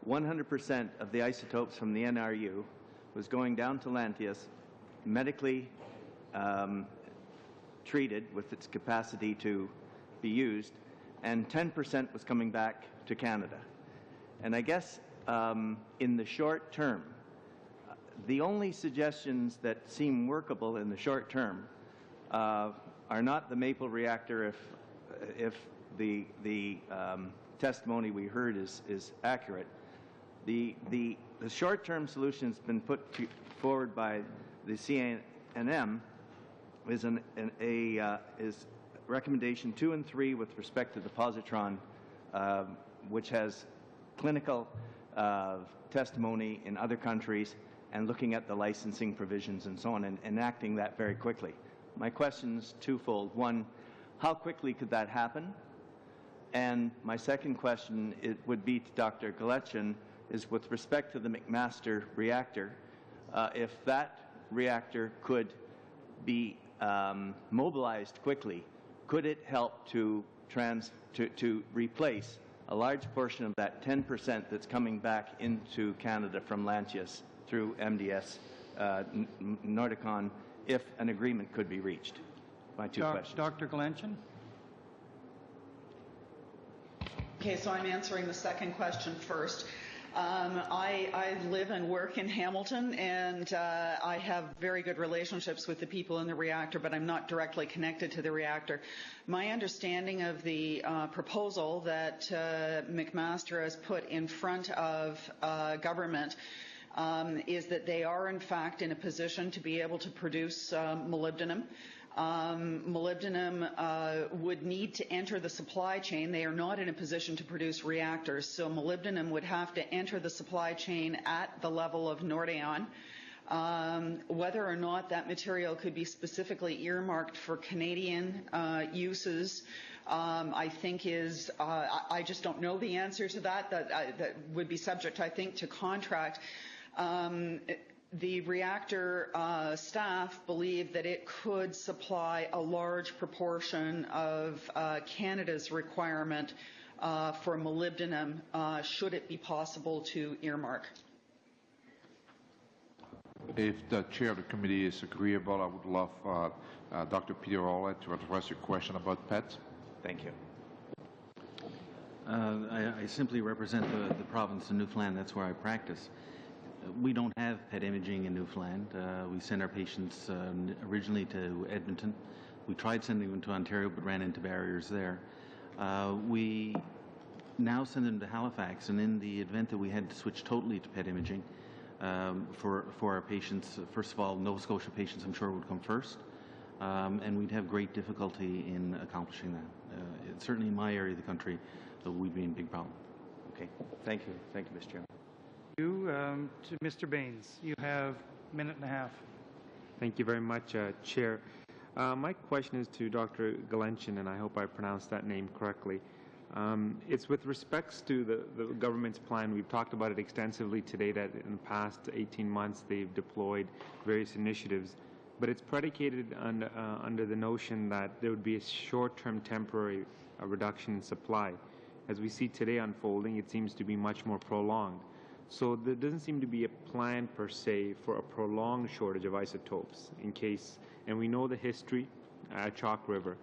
100% of the isotopes from the NRU was going down to Lantheus, medically treated with its capacity to be used, and 10% was coming back to Canada. And I guess in the short term, the only suggestions that seem workable in the short term are not the Maple reactor if the testimony we heard is accurate. The short-term solution that's been put forward by the CNM is recommendation 2 and 3 with respect to the positron, which has clinical testimony in other countries, and looking at the licensing provisions and so on, and enacting that very quickly. My question's twofold. One, how quickly could that happen? And my second question would be to Dr. Gallanchin, is with respect to the McMaster reactor, if that reactor could be mobilized quickly, could it help to replace a large portion of that 10% that's coming back into Canada from Lantheus through MDS Nordicon, if an agreement could be reached? My two questions. Dr. Gallanchin? Okay, so I'm answering the second question first. I live and work in Hamilton, and I have very good relationships with the people in the reactor, but I'm not directly connected to the reactor. My understanding of the proposal that McMaster has put in front of government is that they are, in fact, in a position to be able to produce molybdenum. Molybdenum would need to enter the supply chain. They are not in a position to produce reactors, so molybdenum would have to enter the supply chain at the level of Nordion. Whether or not that material could be specifically earmarked for Canadian uses, I think is, I just don't know the answer to that. That would be subject, I think, to contract. The reactor staff believe that it could supply a large proportion of Canada's requirement for molybdenum should it be possible to earmark. If the chair of the committee is agreeable, I would love Dr. Peter Olet to address your question about PET. Thank you. I simply represent the province of Newfoundland. That's where I practice. We don't have PET imaging in Newfoundland. We send our patients originally to Edmonton. We tried sending them to Ontario but ran into barriers there. We now send them to Halifax, and in the event that we had to switch totally to PET imaging for our patients, first of all, Nova Scotia patients I'm sure would come first, and we'd have great difficulty in accomplishing that. Certainly in my area of the country, we'd be in big problem. Okay, thank you. Thank you, Mr. Chairman. To Mr. Baines, you have a minute and a half. Thank you very much, Chair. My question is to Dr. Galenchin, and I hope I pronounced that name correctly. It's with respects to the government's plan. We've talked about it extensively today, that in the past 18 months they've deployed various initiatives, but it's predicated under the notion that there would be a short-term temporary reduction in supply. As we see today unfolding, it seems to be much more prolonged. So there doesn't seem to be a plan per se for a prolonged shortage of isotopes in case, and we know the history at Chalk River.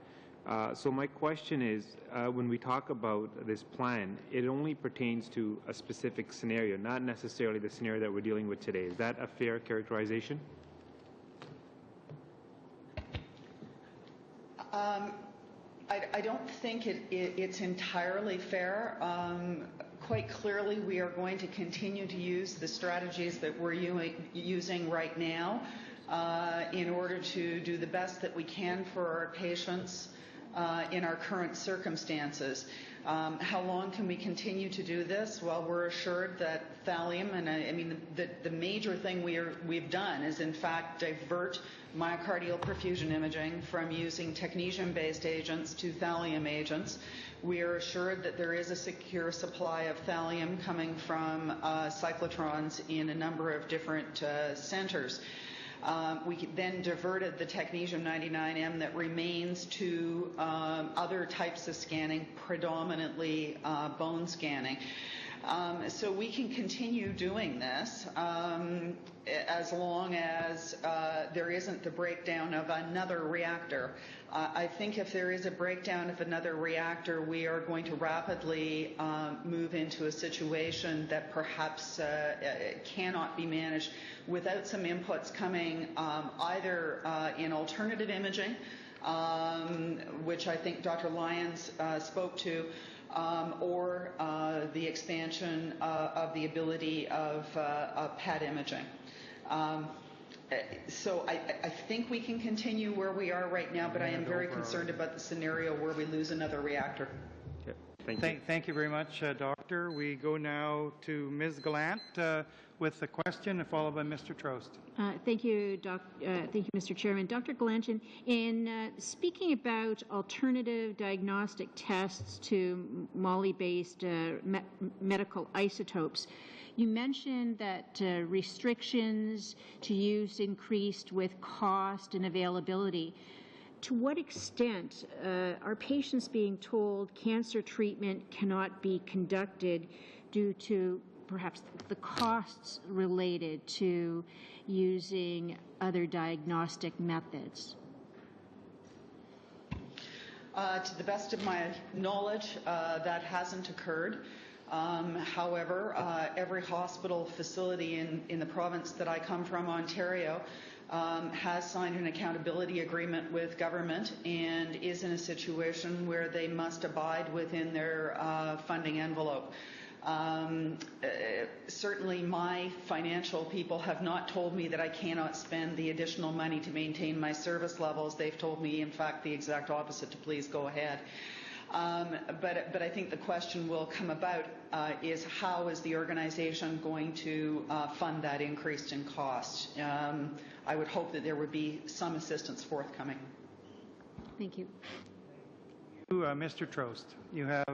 So my question is, when we talk about this plan, it only pertains to a specific scenario, not necessarily the scenario that we're dealing with today. Is that a fair characterization? I don't think it's entirely fair. Quite clearly, we are going to continue to use the strategies that we're using right now in order to do the best that we can for our patients in our current circumstances. How long can we continue to do this? Well, we're assured that thallium, and I mean the major thing we've done is in fact divert myocardial perfusion imaging from using technetium-based agents to thallium agents. We are assured that there is a secure supply of thallium coming from cyclotrons in a number of different centers. We then diverted the technetium-99M that remains to other types of scanning, predominantly bone scanning. So we can continue doing this as long as there isn't the breakdown of another reactor. I think if there is a breakdown of another reactor, we are going to rapidly move into a situation that perhaps cannot be managed without some inputs coming either in alternative imaging, which I think Dr. Lyons spoke to, or the expansion of the ability of PET imaging. So I think we can continue where we are right now, but I am very concerned about the scenario where we lose another reactor. Thank you very much, Doctor. We go now to Ms. Gallant with the question, followed by Mr. Trost. Thank you, Mr. Chairman. Dr. Galenchin, in speaking about alternative diagnostic tests to moly-based medical isotopes, you mentioned that restrictions to use increased with cost and availability. To what extent are patients being told cancer treatment cannot be conducted due to perhaps the costs related to using other diagnostic methods? To the best of my knowledge, that hasn't occurred. However, every hospital facility in the province that I come from, Ontario, has signed an accountability agreement with government and is in a situation where they must abide within their funding envelope. Certainly my financial people have not told me that I cannot spend the additional money to maintain my service levels. They've told me, in fact, the exact opposite, to please go ahead. But I think the question will come about is how is the organization going to fund that increase in cost? I would hope that there would be some assistance forthcoming. Thank you. Mr. Trost, you have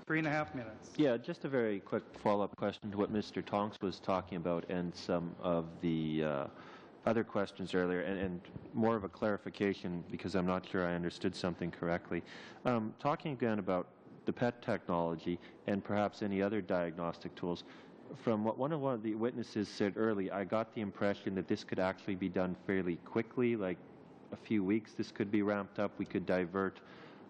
3.5 minutes. Yeah, just a very quick follow-up question to what Mr. Tonks was talking about and some of the other questions earlier, and more of a clarification because I'm not sure I understood something correctly. Talking again about the PET technology and perhaps any other diagnostic tools, from what one of the witnesses said earlier, I got the impression that this could actually be done fairly quickly, like a few weeks this could be ramped up. We could divert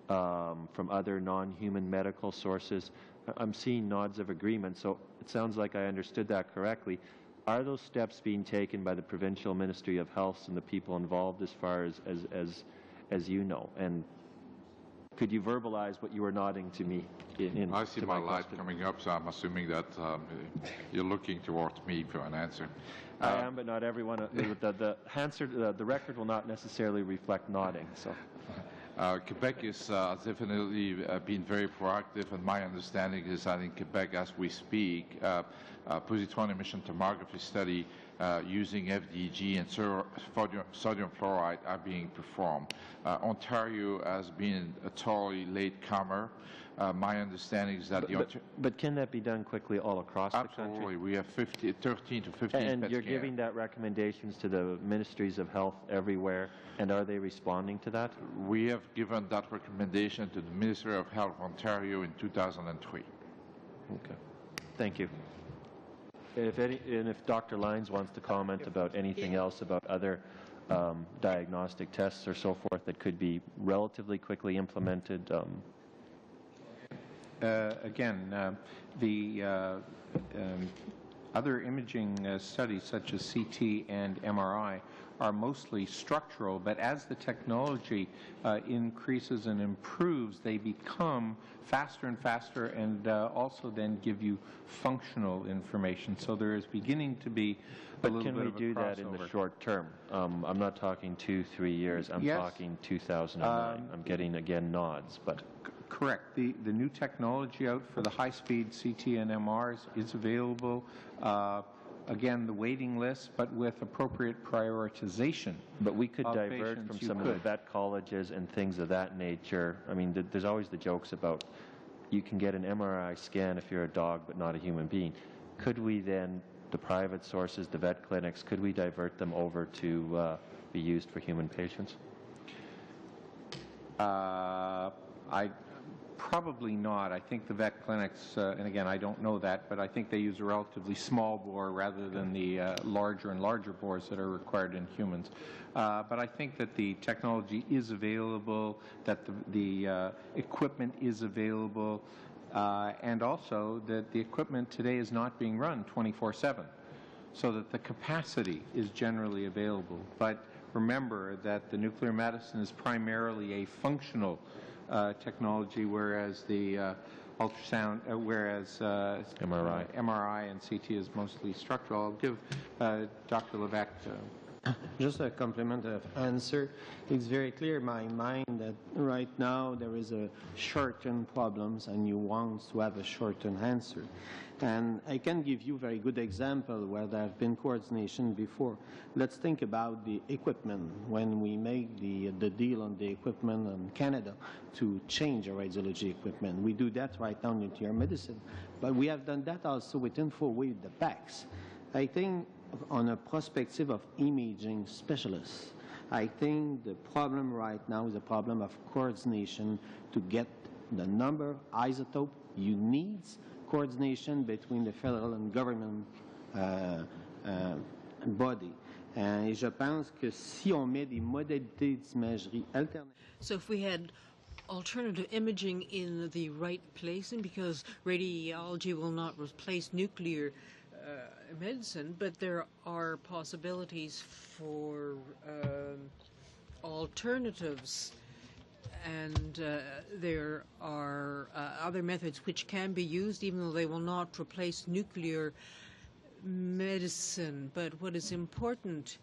from other non-human medical sources. I'm seeing nods of agreement, so it sounds like I understood that correctly. Are those steps being taken by the Provincial Ministry of Health and the people involved as far as you know? And could you verbalize what you were nodding to me? I see my light coming up, so I'm assuming that you're looking towards me for an answer. I am, but not everyone. The record will not necessarily reflect nodding. So. Quebec is definitely been very proactive, and my understanding is that in Quebec, as we speak, positron emission tomography study using FDG and sodium fluoride are being performed. Ontario has been a totally latecomer. My understanding is that but can that be done quickly all across the country? Absolutely. We have 13 to 15 And PET you're scans. giving that recommendations to the ministries of health everywhere, and are they responding to that? We have given that recommendation to the Ministry of Health of Ontario in 2003. Okay. Thank you. And if Dr. Lyons wants to comment about anything else about other diagnostic tests or so forth that could be relatively quickly implemented. The other imaging studies such as CT and MRI are mostly structural, but as the technology increases and improves, they become faster and faster and also then give you functional information. So there is beginning to be a little bit of a crossover. But can we do that in the short term? I'm not talking 2-3 years. I'm talking 2009. I'm getting, again, nods. But correct. The new technology out for the high-speed CT and MRs is available. Again, the waiting list, but with appropriate prioritization. But we could divert from some of the vet colleges and things of that nature. I mean, there's always the jokes about you can get an MRI scan if you're a dog but not a human being. Could we then, the private sources, the vet clinics, could we divert them over to be used for human patients? Probably not. I think the vet clinics, and again, I don't know that, but I think they use a relatively small bore rather than the larger and larger bores that are required in humans. But I think that the technology is available, that the equipment is available, and also that the equipment today is not being run 24/7, so that the capacity is generally available. But remember that the nuclear medicine is primarily a functional technology, whereas the ultrasound, MRI and CT is mostly structural. I'll give Dr. Levesque. Just a complimentary answer. It's very clear in my mind that right now there is a short-term problems and you want to have a short-term answer. And I can give you a very good example where there have been coordination before. Let's think about the equipment. When we make the deal on the equipment in Canada to change our radiology equipment, we do that right now in nuclear medicine. But we have done that also with InfoWave, the PACS. I think on a perspective of imaging specialists, I think the problem right now is a problem of coordination to get the number of isotope you need, coordination between the federal and government body. Et je pense que si on met des modalités d'imagerie alternatives. So if we had alternative imaging in the right place, and because radiology will not replace nuclear medicine, but there are possibilities for alternatives, and there are other methods which can be used even though they will not replace nuclear medicine. But what is important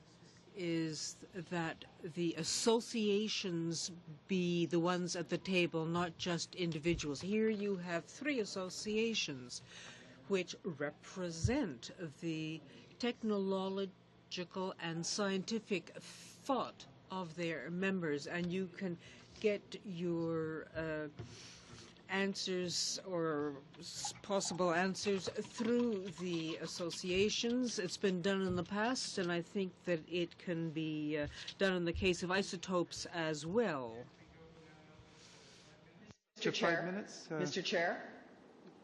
is that the associations be the ones at the table, not just individuals. Here you have 3 associations which represent the technological and scientific thought of their members, and you can get your answers or possible answers through the associations. It's been done in the past, and I think that it can be done in the case of isotopes as well. Mr. Chair, Mr. Chair,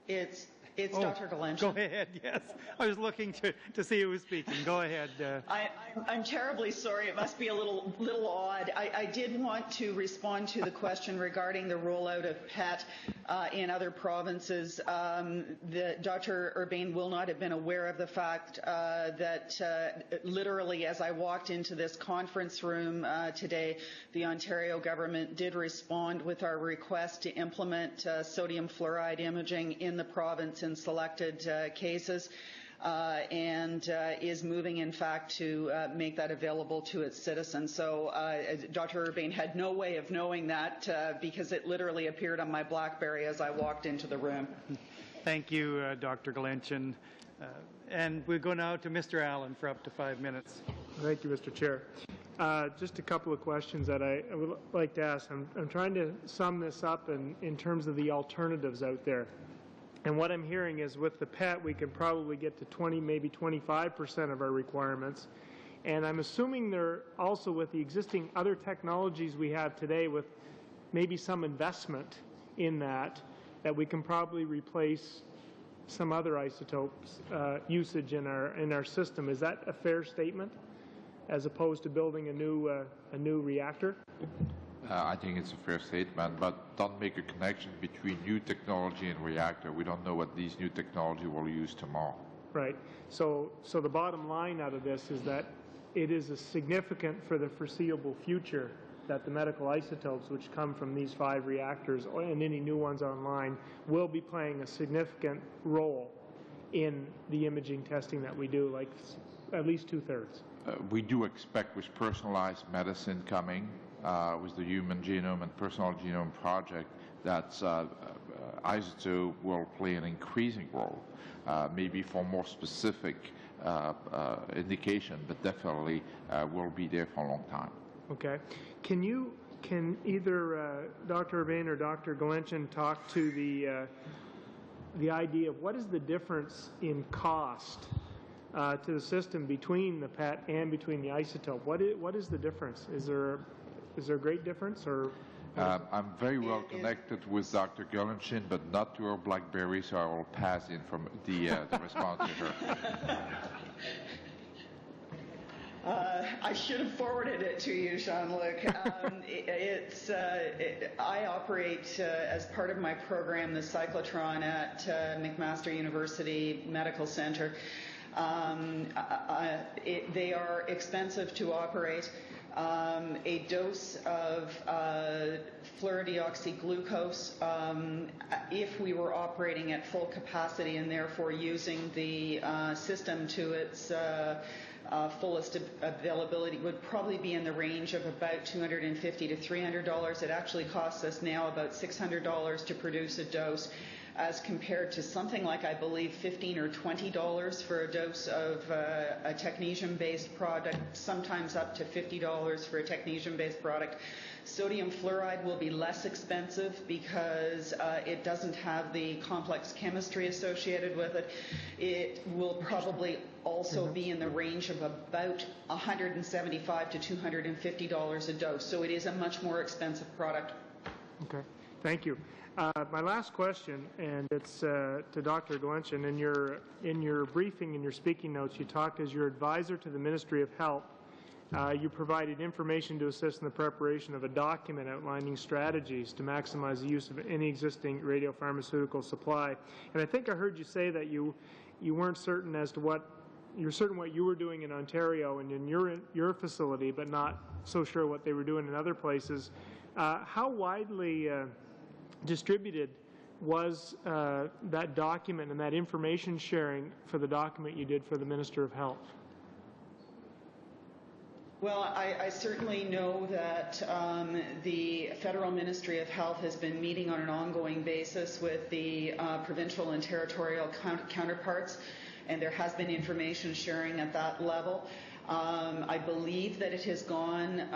it's Dr. Galencha. Go ahead, yes. I was looking to see who was speaking. Go ahead. I'm terribly sorry. It must be a little odd. I did want to respond to the question regarding the rollout of PET in other provinces. Dr. Urbain will not have been aware of the fact that literally as I walked into this conference room today, the Ontario government did respond with our request to implement sodium fluoride imaging in the province in selected cases. And is moving, in fact, to make that available to its citizens. So Dr. Urbain had no way of knowing that because it literally appeared on my BlackBerry as I walked into the room. Thank you, Dr. Galencha. And we go now to Mr. Allen for up to 5 minutes. Thank you, Mr. Chair. Just a couple of questions that I would like to ask. I'm trying to sum this up in terms of the alternatives out there. And what I'm hearing is with the PET, we can probably get to 20, maybe 25% of our requirements. And I'm assuming they're also with the existing other technologies we have today with maybe some investment in that we can probably replace some other isotopes usage in our system. Is that a fair statement, as opposed to building a new reactor? I think it's a fair statement, but don't make a connection between new technology and reactor. We don't know what these new technology will use tomorrow. Right. So the bottom line out of this is that it is significant for the foreseeable future that the medical isotopes which come from these 5 reactors and any new ones online will be playing a significant role in the imaging testing that we do, like at least 2/3. We do expect with personalized medicine coming, with the Human Genome and Personal Genome Project, that isotope will play an increasing role, maybe for more specific indication, but definitely will be there for a long time. Okay. Can either Dr. Urbain or Dr. Galencha talk to the idea of what is the difference in cost to the system between the PET and between the isotope? What is the difference? Is there a great difference, or? I'm very well connected with Dr. Galencha, but not to her BlackBerry, so I will pass the response to her. I should have forwarded it to you, Jean-Luc. I operate as part of my program the cyclotron at McMaster University Medical Center. They are expensive to operate. A dose of fluorodeoxyglucose, if we were operating at full capacity and therefore using the system to its fullest availability, would probably be in the range of about $250 to $300. It actually costs us now about $600 to produce a dose, as compared to something like, I believe, $15 or $20 for a dose of a technetium-based product, sometimes up to $50 for a technetium-based product. Sodium fluoride will be less expensive because it doesn't have the complex chemistry associated with it. It will probably also be in the range of about $175 to $250 a dose. So it is a much more expensive product. Okay, thank you. My last question, and it's to Dr. Galencha. In your briefing, in your speaking notes, you talked as your advisor to the Ministry of Health You provided information to assist in the preparation of a document outlining strategies to maximize the use of any existing radiopharmaceutical supply. And I think I heard you say that you weren't certain as to what you're certain what you were doing in Ontario and in your facility, but not so sure what they were doing in other places. How widely distributed was that document and that information sharing for the document you did for the Minister of Health? Well, I certainly know that the Federal Ministry of Health has been meeting on an ongoing basis with the provincial and territorial counterparts, and there has been information sharing at that level. I believe that it has gone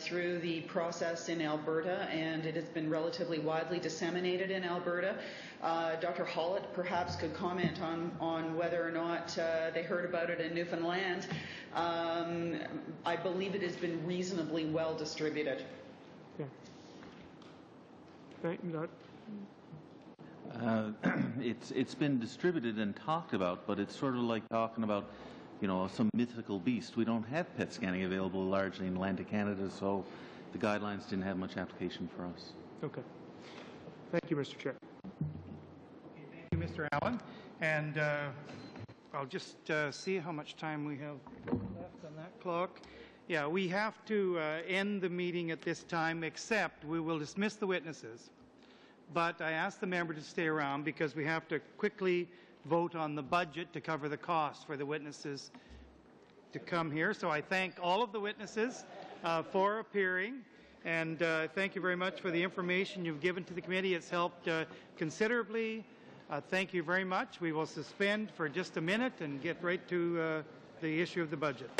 through the process in Alberta, and it has been relatively widely disseminated in Alberta. Dr. Hollett perhaps could comment on whether or not they heard about it in Newfoundland. I believe it has been reasonably well distributed. Okay. Thank you, It's been distributed and talked about, but it's sort of like talking about, you know, some mythical beast. We don't have PET scanning available largely in Atlantic Canada, so the guidelines didn't have much application for us. Okay. Thank you, Mr. Chair. Thank you, Mr. Allen. And I'll just see how much time we have left on that clock. Yeah, we have to end the meeting at this time, except we will dismiss the witnesses. But I asked the member to stay around because we have to quickly vote on the budget to cover the costs for the witnesses to come here. So I thank all of the witnesses for appearing, and thank you very much for the information you've given to the committee. It's helped considerably. Thank you very much. We will suspend for just a minute and get right to the issue of the budget.